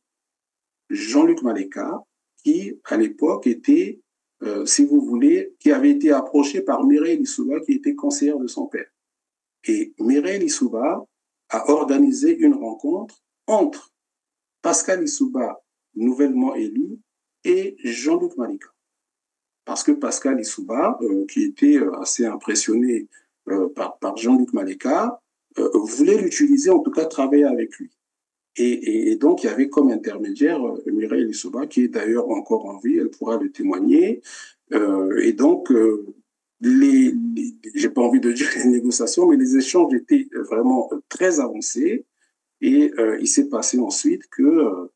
Jean-Luc Maleka, qui, à l'époque, était, si vous voulez, qui avait été approché par Mireille Lissouba, qui était conseillère de son père. Et Mireille Lissouba a organisé une rencontre entre Pascal Lissouba, nouvellement élu, et Jean-Luc Maleka. Parce que Pascal Lissouba, qui était assez impressionné par Jean-Luc Maleka, voulait l'utiliser, en tout cas travailler avec lui. Et donc, il y avait comme intermédiaire Mireille Lissouba, qui est d'ailleurs encore en vie, elle pourra le témoigner. Et donc, j'ai pas envie de dire les négociations, mais les échanges étaient vraiment très avancés. Et il s'est passé ensuite que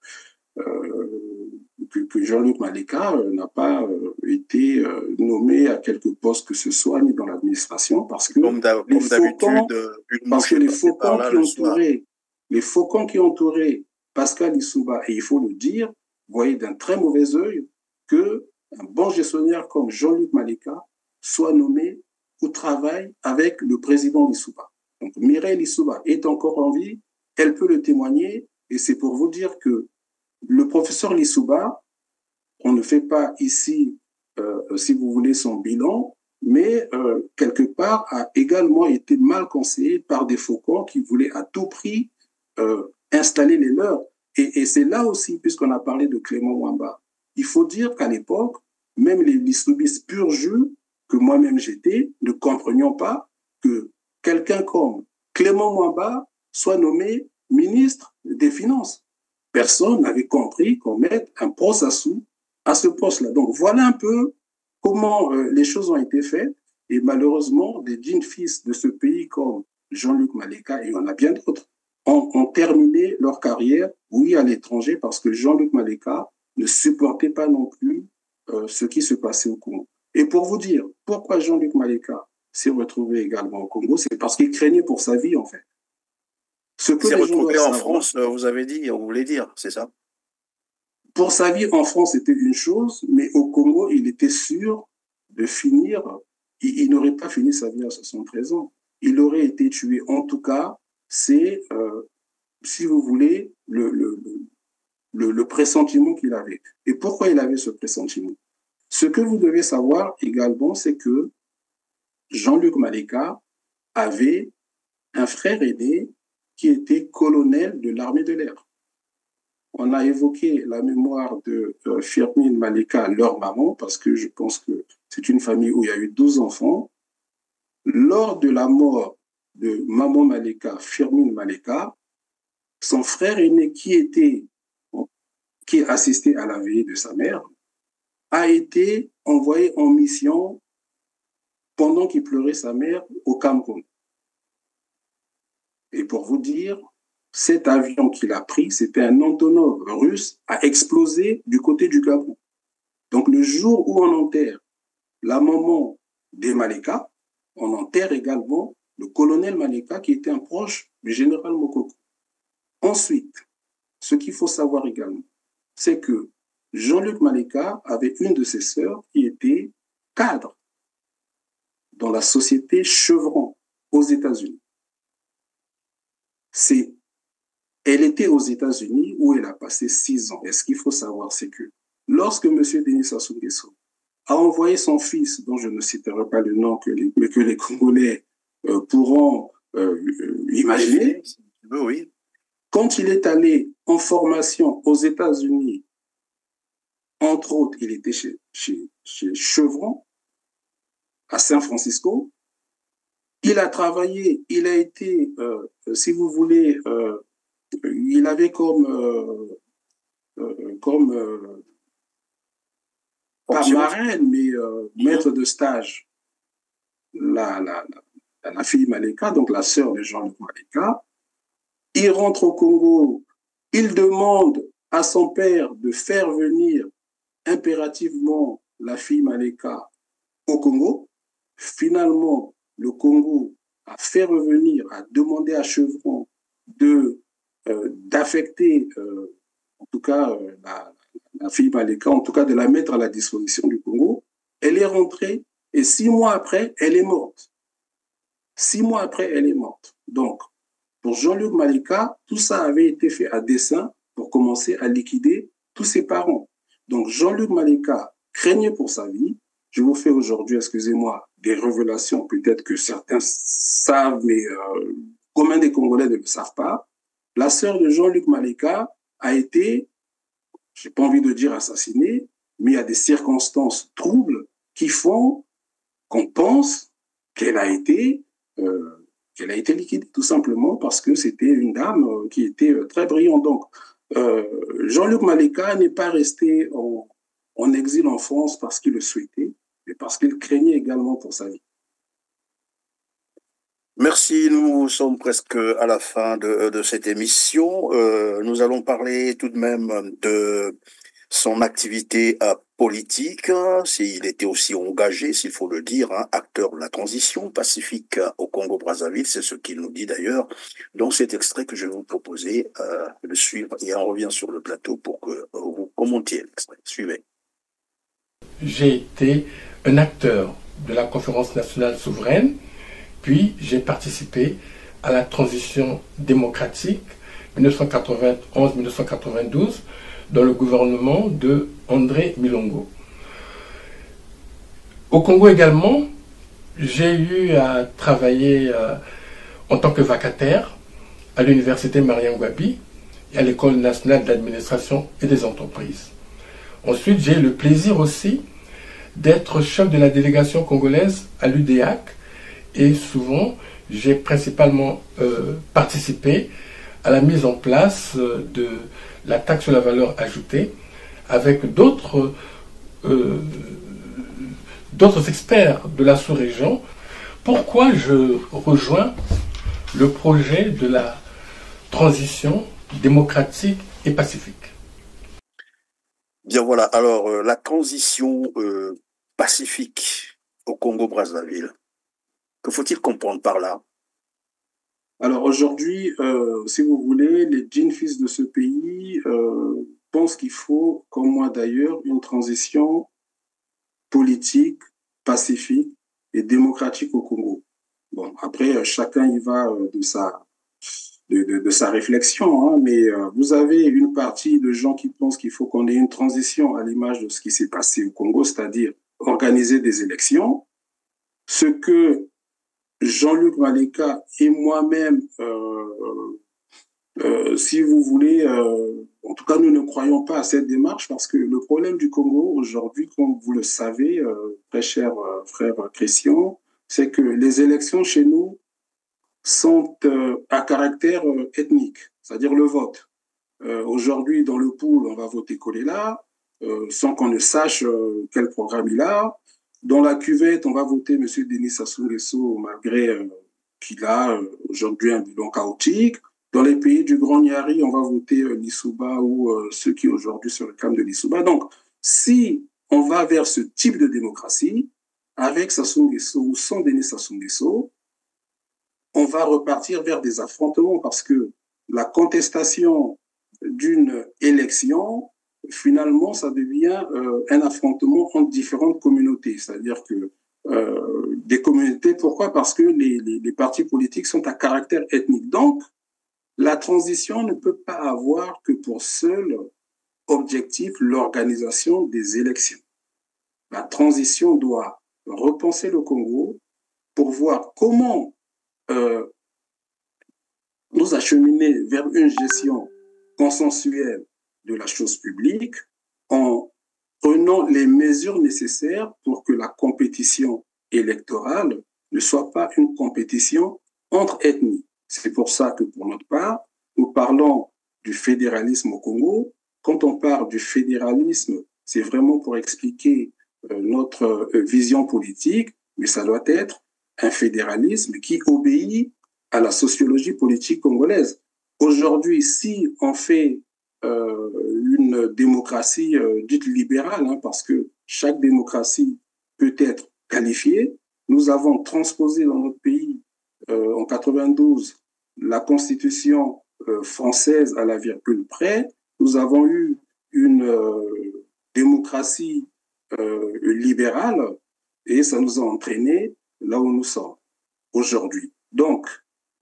Jean-Luc Maleka n'a pas été nommé à quelque poste que ce soit, ni dans l'administration, parce que les faucons qui entouraient Pascal Lissouba, et il faut le dire, voyaient d'un très mauvais œil qu'un bon gestionnaire comme Jean-Luc Maleka soit nommé ou travaille avec le président Lissouba. Donc Mireille Lissouba est encore en vie, elle peut le témoigner, et c'est pour vous dire que le professeur Lissouba, on ne fait pas ici, si vous voulez, son bilan, mais quelque part a également été mal conseillé par des faucons qui voulaient à tout prix installer les leurs. Et c'est là aussi, puisqu'on a parlé de Clément Mwamba, il faut dire qu'à l'époque, même les lissoubistes pur jus, que moi-même j'étais, ne comprenions pas que quelqu'un comme Clément Mwamba soit nommé ministre des Finances. Personne n'avait compris qu'on mette un Prosassou à ce poste-là. Donc voilà un peu comment les choses ont été faites. Et malheureusement, des dignes fils de ce pays comme Jean-Luc Maleka, et il y en a bien d'autres, ont terminé leur carrière, oui, à l'étranger, parce que Jean-Luc Maleka ne supportait pas non plus ce qui se passait au Congo. Et pour vous dire pourquoi Jean-Luc Maleka s'est retrouvé également au Congo, c'est parce qu'il craignait pour sa vie, en fait. Ce que les gens doivent savoir, France, vous avez dit, on voulait dire, c'est ça? Pour sa vie en France, c'était une chose, mais au Congo, il était sûr de finir, il n'aurait pas fini sa vie à 73 ans. Il aurait été tué. En tout cas, c'est, si vous voulez, le pressentiment qu'il avait. Et pourquoi il avait ce pressentiment? Ce que vous devez savoir également, c'est que Jean-Luc Maleka avait un frère aîné qui était colonel de l'armée de l'air. On a évoqué la mémoire de Firmin Maleka, leur maman, parce que je pense que c'est une famille où il y a eu 12 enfants. Lors de la mort de maman Maleka, Firmin Maleka, son frère aîné qui assistait à la veillée de sa mère, a été envoyé en mission pendant qu'il pleurait sa mère au Cameroun. Et pour vous dire, cet avion qu'il a pris, c'était un Antonov russe, a explosé du côté du Gabon. Donc le jour où on enterre la maman des Maleka, on enterre également le colonel Maleka qui était un proche du général Mokoko. Ensuite, ce qu'il faut savoir également, c'est que Jean-Luc Maleka avait une de ses sœurs qui était cadre dans la société Chevron aux États-Unis. Elle était aux États-Unis où elle a passé 6 ans. Et ce qu'il faut savoir, c'est que lorsque M. Denis Sassou Nguesso a envoyé son fils, dont je ne citerai pas le nom, mais que les Congolais pourront imaginer, oui. Quand il est allé en formation aux États-Unis, entre autres, il était chez Chevron, à San Francisco. Il a travaillé, il a été, si vous voulez, il avait pas marraine, mais maître de stage, la fille Maleka, donc la sœur de Jean-Luc Maleka. Il rentre au Congo, il demande à son père de faire venir impérativement la fille Maleka au Congo. Finalement, le Congo a fait revenir, a demandé à Chevron d'affecter, en tout cas, la fille Maleka, en tout cas de la mettre à la disposition du Congo. Elle est rentrée et 6 mois après, elle est morte. 6 mois après, elle est morte. Donc, pour Jean-Luc Maleka, tout ça avait été fait à dessein pour commencer à liquider tous ses parents. Donc, Jean-Luc Maleka craignait pour sa vie. Je vous fais aujourd'hui, excusez-moi, des révélations, peut-être que certains savent, mais combien des Congolais ne le savent pas. La sœur de Jean-Luc Maleka a été, j'ai pas envie de dire assassinée, mais il y a des circonstances troubles qui font qu'on pense qu'elle a été liquidée, tout simplement parce que c'était une dame qui était très brillante. Donc, Jean-Luc Maleka n'est pas resté en exil en France parce qu'il le souhaitait, mais parce qu'il craignait également pour sa vie. Merci, nous sommes presque à la fin de cette émission. Nous allons parler tout de même de son activité politique. Il était aussi engagé, s'il faut le dire, acteur de la transition pacifique au Congo-Brazzaville. C'est ce qu'il nous dit d'ailleurs dans cet extrait que je vais vous proposer de suivre. Et on revient sur le plateau pour que vous commentiez l'extrait. Suivez. J'ai été un acteur de la conférence nationale souveraine, puis j'ai participé à la transition démocratique 1991-1992 dans le gouvernement de André Milongo. Au Congo également, j'ai eu à travailler en tant que vacataire à l'université Mariangouabi et à l'École nationale de l'administration et des entreprises. Ensuite, j'ai eu le plaisir aussi d'être chef de la délégation congolaise à l'UDEAC et souvent, j'ai principalement participé à la mise en place de la taxe sur la valeur ajoutée avec d'autres experts de la sous-région. Pourquoi je rejoins le projet de la transition démocratique et pacifique? Bien voilà, alors la transition pacifique au Congo-Brazzaville, que faut-il comprendre par là? Alors aujourd'hui, si vous voulez, les djinns-fils de ce pays pensent qu'il faut, comme moi d'ailleurs, une transition politique, pacifique et démocratique au Congo. Bon, après, chacun y va de sa réflexion, hein, mais vous avez une partie de gens qui pensent qu'il faut qu'on ait une transition à l'image de ce qui s'est passé au Congo, c'est-à-dire organiser des élections, ce que Jean-Luc Maleka et moi-même, si vous voulez, en tout cas, nous ne croyons pas à cette démarche parce que le problème du Congo aujourd'hui, comme vous le savez, très cher frère Christian, c'est que les élections chez nous sont à caractère ethnique, c'est-à-dire le vote. Aujourd'hui, dans le pool, on va voter Kolela, sans qu'on ne sache quel programme il a. Dans la cuvette, on va voter M. Denis Sassou Nguesso, malgré qu'il a aujourd'hui un bilan chaotique. Dans les pays du Grand Niari, on va voter Lissouba ou ceux qui aujourd'hui se réclament de Lissouba. Donc, si on va vers ce type de démocratie, avec Sassou Nguesso ou sans Denis Sassou Nguesso, on va repartir vers des affrontements parce que la contestation d'une élection, finalement, ça devient un affrontement entre différentes communautés. C'est-à-dire que des communautés, pourquoi? Parce que les partis politiques sont à caractère ethnique. Donc, la transition ne peut pas avoir que pour seul objectif l'organisation des élections. La transition doit repenser le Congo pour voir comment nous acheminer vers une gestion consensuelle de la chose publique en prenant les mesures nécessaires pour que la compétition électorale ne soit pas une compétition entre ethnies. C'est pour ça que, pour notre part, nous parlons du fédéralisme au Congo. Quand on parle du fédéralisme, c'est vraiment pour expliquer notre vision politique, mais ça doit être un fédéralisme qui obéit à la sociologie politique congolaise. Aujourd'hui, si on fait une démocratie dite libérale, hein, parce que chaque démocratie peut être qualifiée. Nous avons transposé dans notre pays, en 92, la Constitution française à la virgule près. Nous avons eu une démocratie libérale et ça nous a entraînés là où nous sommes aujourd'hui. Donc,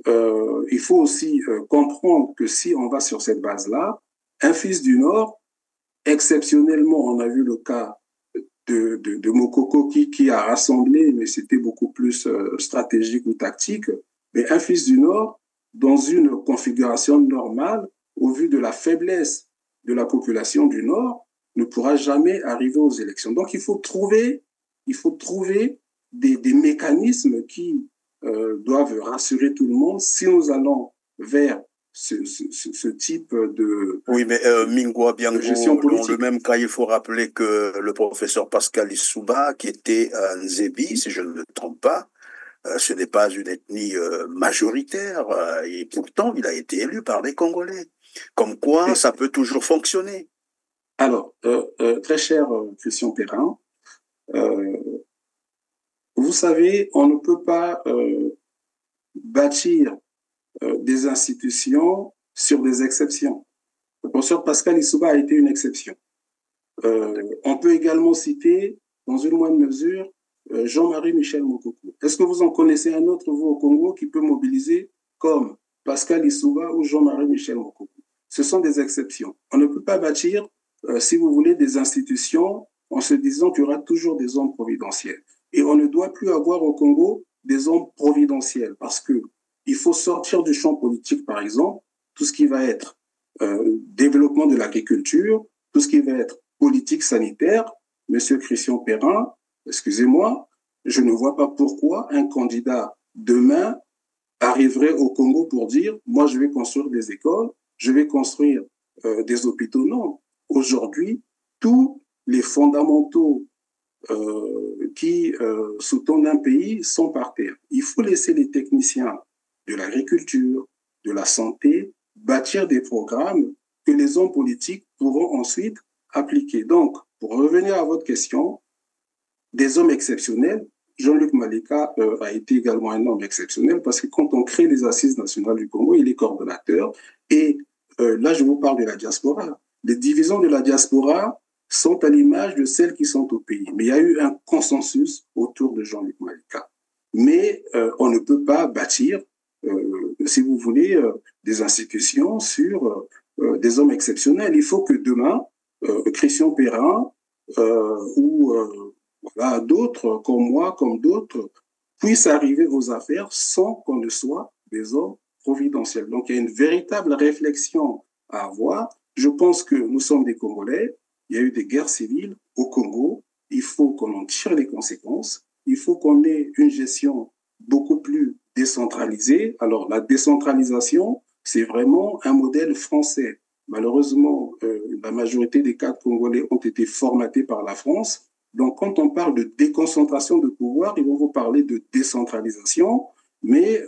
il faut aussi comprendre que si on va sur cette base-là, un fils du Nord, exceptionnellement, on a vu le cas de Mokoko qui a rassemblé, mais c'était beaucoup plus stratégique ou tactique, mais un fils du Nord, dans une configuration normale, au vu de la faiblesse de la population du Nord, ne pourra jamais arriver aux élections. Donc, il faut trouver des mécanismes qui doivent rassurer tout le monde si nous allons vers ce type de oui, mais Mingwa Biango, dans le même cas, il faut rappeler que le professeur Pascal Lissouba, qui était un Nzebi, si je ne me trompe pas, ce n'est pas une ethnie majoritaire, et pourtant, il a été élu par les Congolais. Comme quoi, ça peut toujours fonctionner. Alors, très cher Christian Perrin, vous savez, on ne peut pas bâtir des institutions sur des exceptions. Le professeur Pascal Lissouba a été une exception. On peut également citer, dans une moindre mesure, Jean-Marie Michel Mokoko. Est-ce que vous en connaissez un autre, vous, au Congo, qui peut mobiliser comme Pascal Lissouba ou Jean-Marie Michel Mokoko? Ce sont des exceptions. On ne peut pas bâtir, si vous voulez, des institutions en se disant qu'il y aura toujours des hommes providentiels. Et on ne doit plus avoir au Congo des hommes providentiels parce que il faut sortir du champ politique, par exemple, tout ce qui va être développement de l'agriculture, tout ce qui va être politique sanitaire. Monsieur Christian Perrin, excusez-moi, je ne vois pas pourquoi un candidat demain arriverait au Congo pour dire « moi, je vais construire des écoles, je vais construire des hôpitaux ». Non, aujourd'hui, tous les fondamentaux qui sous-tendent un pays sont par terre. Il faut laisser les techniciens de l'agriculture, de la santé, bâtir des programmes que les hommes politiques pourront ensuite appliquer. Donc, pour revenir à votre question, des hommes exceptionnels, Jean-Luc Maleka a été également un homme exceptionnel parce que quand on crée les Assises nationales du Congo, il est coordonnateur. Et là, je vous parle de la diaspora. Les divisions de la diaspora sont à l'image de celles qui sont au pays. Mais il y a eu un consensus autour de Jean-Luc Maleka. Mais on ne peut pas bâtir si vous voulez, des institutions sur des hommes exceptionnels. Il faut que demain, Christian Perrin ou voilà, d'autres comme moi, comme d'autres, puissent arriver aux affaires sans qu'on ne soit des hommes providentiels. Donc, il y a une véritable réflexion à avoir. Je pense que nous sommes des Congolais. Il y a eu des guerres civiles au Congo. Il faut qu'on en tire les conséquences. Il faut qu'on ait une gestion beaucoup plus décentralisée. Alors, la décentralisation, c'est vraiment un modèle français. Malheureusement, la majorité des cadres congolais ont été formatés par la France. Donc, quand on parle de déconcentration de pouvoir, ils vont vous parler de décentralisation, mais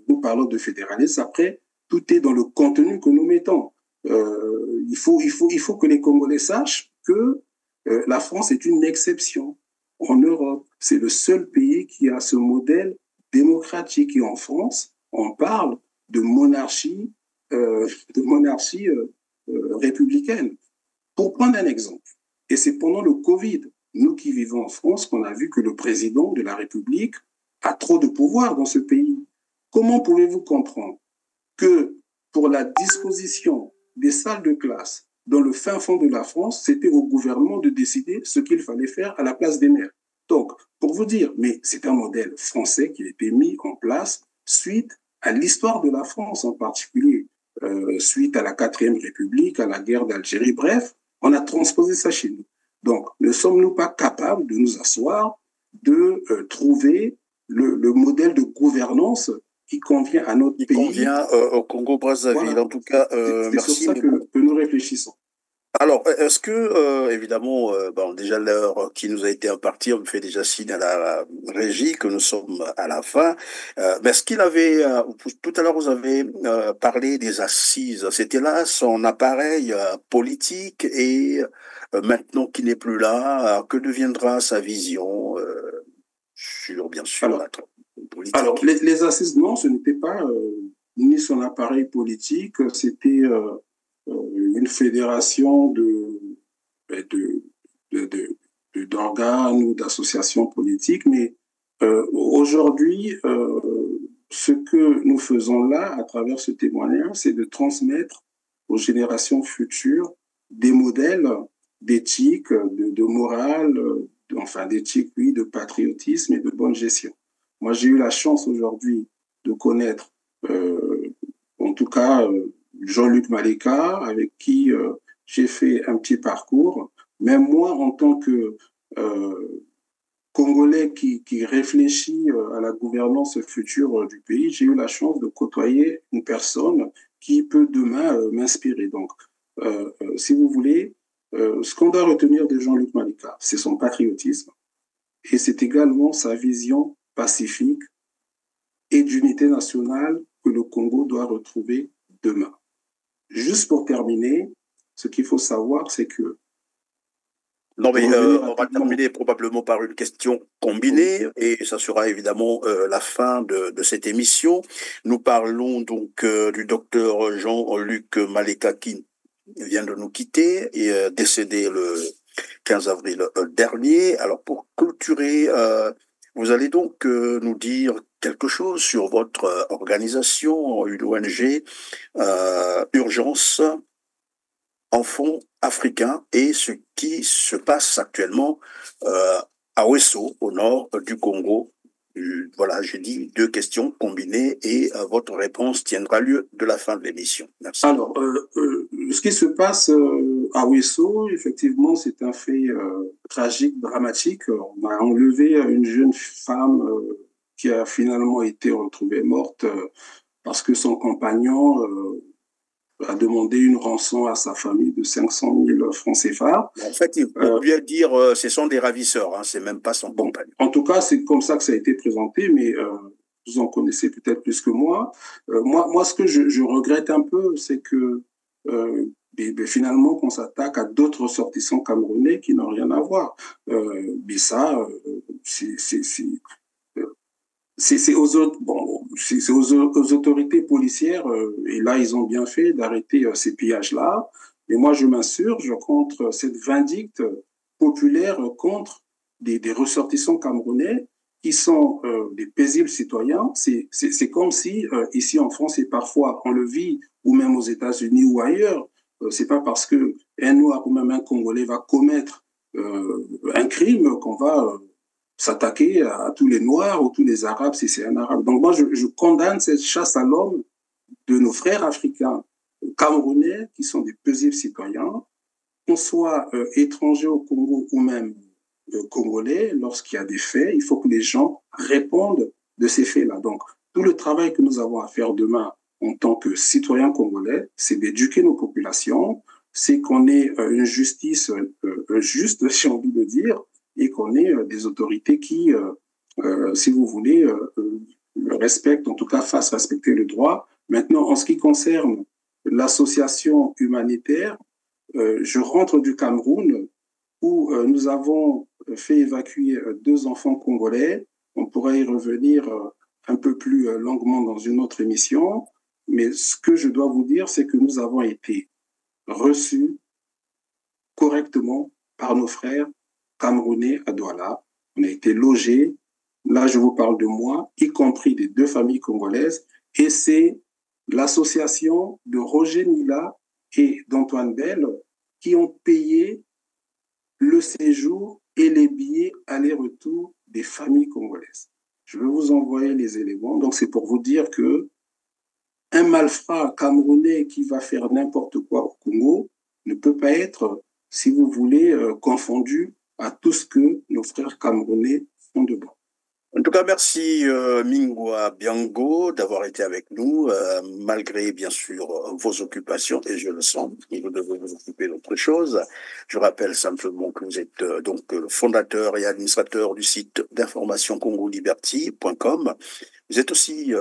nous parlons de fédéralisme. Après, tout est dans le contenu que nous mettons. Il faut que les Congolais sachent que la France est une exception en Europe. C'est le seul pays qui a ce modèle démocratique. Et en France, on parle de monarchie républicaine. Pour prendre un exemple, et c'est pendant le Covid, nous qui vivons en France, qu'on a vu que le président de la République a trop de pouvoir dans ce pays. Comment pouvez-vous comprendre que pour la disposition des salles de classe dans le fin fond de la France, c'était au gouvernement de décider ce qu'il fallait faire à la place des maires? Donc, pour vous dire, mais c'est un modèle français qui a été mis en place suite à l'histoire de la France en particulier, suite à la 4e République, à la guerre d'Algérie, bref, on a transposé ça chez nous. Donc, ne sommes-nous pas capables de nous asseoir, de trouver le modèle de gouvernance qui convient à notre pays. Qui convient au Congo-Brazzaville. Voilà. En tout cas, merci. C'est sur ça que nous réfléchissons. Alors, est-ce que, évidemment, bon, déjà l'heure qui nous a été impartie, on me fait déjà signe à la régie que nous sommes à la fin. Mais est-ce qu'il avait, tout à l'heure, vous avez parlé des assises. C'était là son appareil politique et maintenant qu'il n'est plus là, que deviendra sa vision sur, bien sûr, Alors, la politique? les assises, non, ce n'était pas ni son appareil politique, c'était une fédération de, d'organes ou d'associations politiques. Mais aujourd'hui, ce que nous faisons là, à travers ce témoignage, c'est de transmettre aux générations futures des modèles d'éthique, de morale, enfin d'éthique, oui, de patriotisme et de bonne gestion. Moi, j'ai eu la chance aujourd'hui de connaître, en tout cas, Jean-Luc Maleka, avec qui j'ai fait un petit parcours. Même moi, en tant que Congolais qui réfléchit à la gouvernance future du pays, j'ai eu la chance de côtoyer une personne qui peut demain m'inspirer. Donc, si vous voulez, ce qu'on doit retenir de Jean-Luc Maleka, c'est son patriotisme et c'est également sa vision pacifique et d'unité nationale que le Congo doit retrouver demain. Juste pour terminer, ce qu'il faut savoir, c'est que Non, mais on va terminer probablement par une question combinée et ça sera évidemment la fin de cette émission. Nous parlons donc du docteur Jean-Luc Maleka qui vient de nous quitter et décédé le 15 avril dernier. Alors pour clôturer, vous allez donc nous dire quelque chose sur votre organisation, une ONG, Urgence Enfants africains et ce qui se passe actuellement à Ouesso, au nord du Congo. Voilà, j'ai dit 2 questions combinées et votre réponse tiendra lieu de la fin de l'émission. Merci. Alors, ce qui se passe à Ouesso, effectivement, c'est un fait tragique, dramatique. On a enlevé une jeune femme qui a finalement été retrouvée morte parce que son compagnon a demandé une rançon à sa famille de 500 000 francs CFA. En fait, il faut bien dire ce sont des ravisseurs, hein, c'est même pas son compagnon. En tout cas, c'est comme ça que ça a été présenté, mais vous en connaissez peut-être plus que moi. Moi, ce que je regrette un peu, c'est que finalement, qu'on s'attaque à d'autres ressortissants camerounais qui n'ont rien à voir. Mais ça, c'est aux autorités policières, et là, ils ont bien fait d'arrêter ces pillages-là. Mais moi, je m'insurge contre cette vindicte populaire contre des ressortissants camerounais qui sont des paisibles citoyens. C'est comme si, ici en France, et parfois on le vit, ou même aux États-Unis ou ailleurs, c'est pas parce qu'un Noir ou même un Congolais va commettre un crime qu'on va s'attaquer à tous les Noirs ou tous les Arabes si c'est un Arabe. Donc moi, je condamne cette chasse à l'homme de nos frères africains camerounais qui sont des paisibles citoyens, qu'on soit étrangers au Congo ou même congolais, lorsqu'il y a des faits, il faut que les gens répondent de ces faits-là. Donc, tout le travail que nous avons à faire demain en tant que citoyens congolais, c'est d'éduquer nos populations, c'est qu'on ait une justice juste, si j'ai envie de dire, et qu'on ait des autorités qui, si vous voulez, respectent, en tout cas fassent respecter le droit. Maintenant, en ce qui concerne l'association humanitaire, je rentre du Cameroun où nous avons fait évacuer 2 enfants congolais. On pourrait y revenir un peu plus longuement dans une autre émission. Mais ce que je dois vous dire, c'est que nous avons été reçus correctement par nos frères camerounais à Douala. On a été logés. Là, je vous parle de moi, y compris des 2 familles congolaises. Et c'est l'association de Roger Mila et d'Antoine Bell qui ont payé le séjour et les billets aller-retour des familles congolaises. Je vais vous envoyer les éléments. Donc, c'est pour vous dire que un malfrat camerounais qui va faire n'importe quoi au Congo ne peut pas être, si vous voulez, confondu à tout ce que nos frères camerounais font de bon. En tout cas, merci Mingwa Biango d'avoir été avec nous, malgré bien sûr vos occupations, et je le sens, vous devez vous occuper d'autre chose. Je rappelle simplement que vous êtes fondateur et administrateur du site d'information congoliberty.com. Vous êtes aussi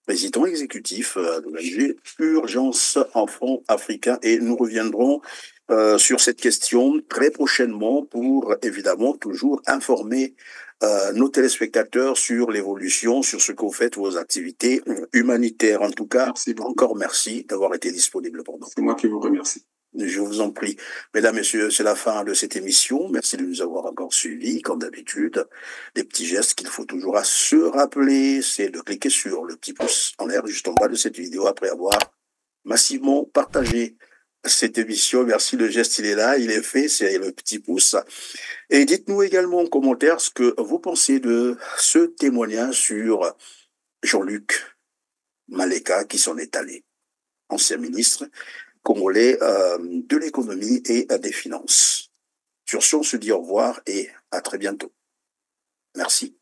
président exécutif de l'ONG Urgence Enfants Africains, et nous reviendrons sur cette question très prochainement pour évidemment toujours informer nos téléspectateurs sur l'évolution, sur ce que vous faites, vos activités humanitaires. En tout cas, Merci beaucoup. encore merci d'avoir été disponible pour nous. C'est moi qui vous remercie. Je vous en prie. Mesdames, Messieurs, c'est la fin de cette émission. Merci de nous avoir encore suivis, comme d'habitude. Des petits gestes qu'il faut toujours à se rappeler, c'est de cliquer sur le petit pouce en l'air juste en bas de cette vidéo après avoir massivement partagé cette émission. Merci, le geste, il est là, il est fait, c'est le petit pouce. Et dites-nous également en commentaire ce que vous pensez de ce témoignage sur Jean-Luc Maleka qui s'en est allé, ancien ministre congolais de l'économie et des finances. Sur ce, on se dit au revoir et à très bientôt. Merci.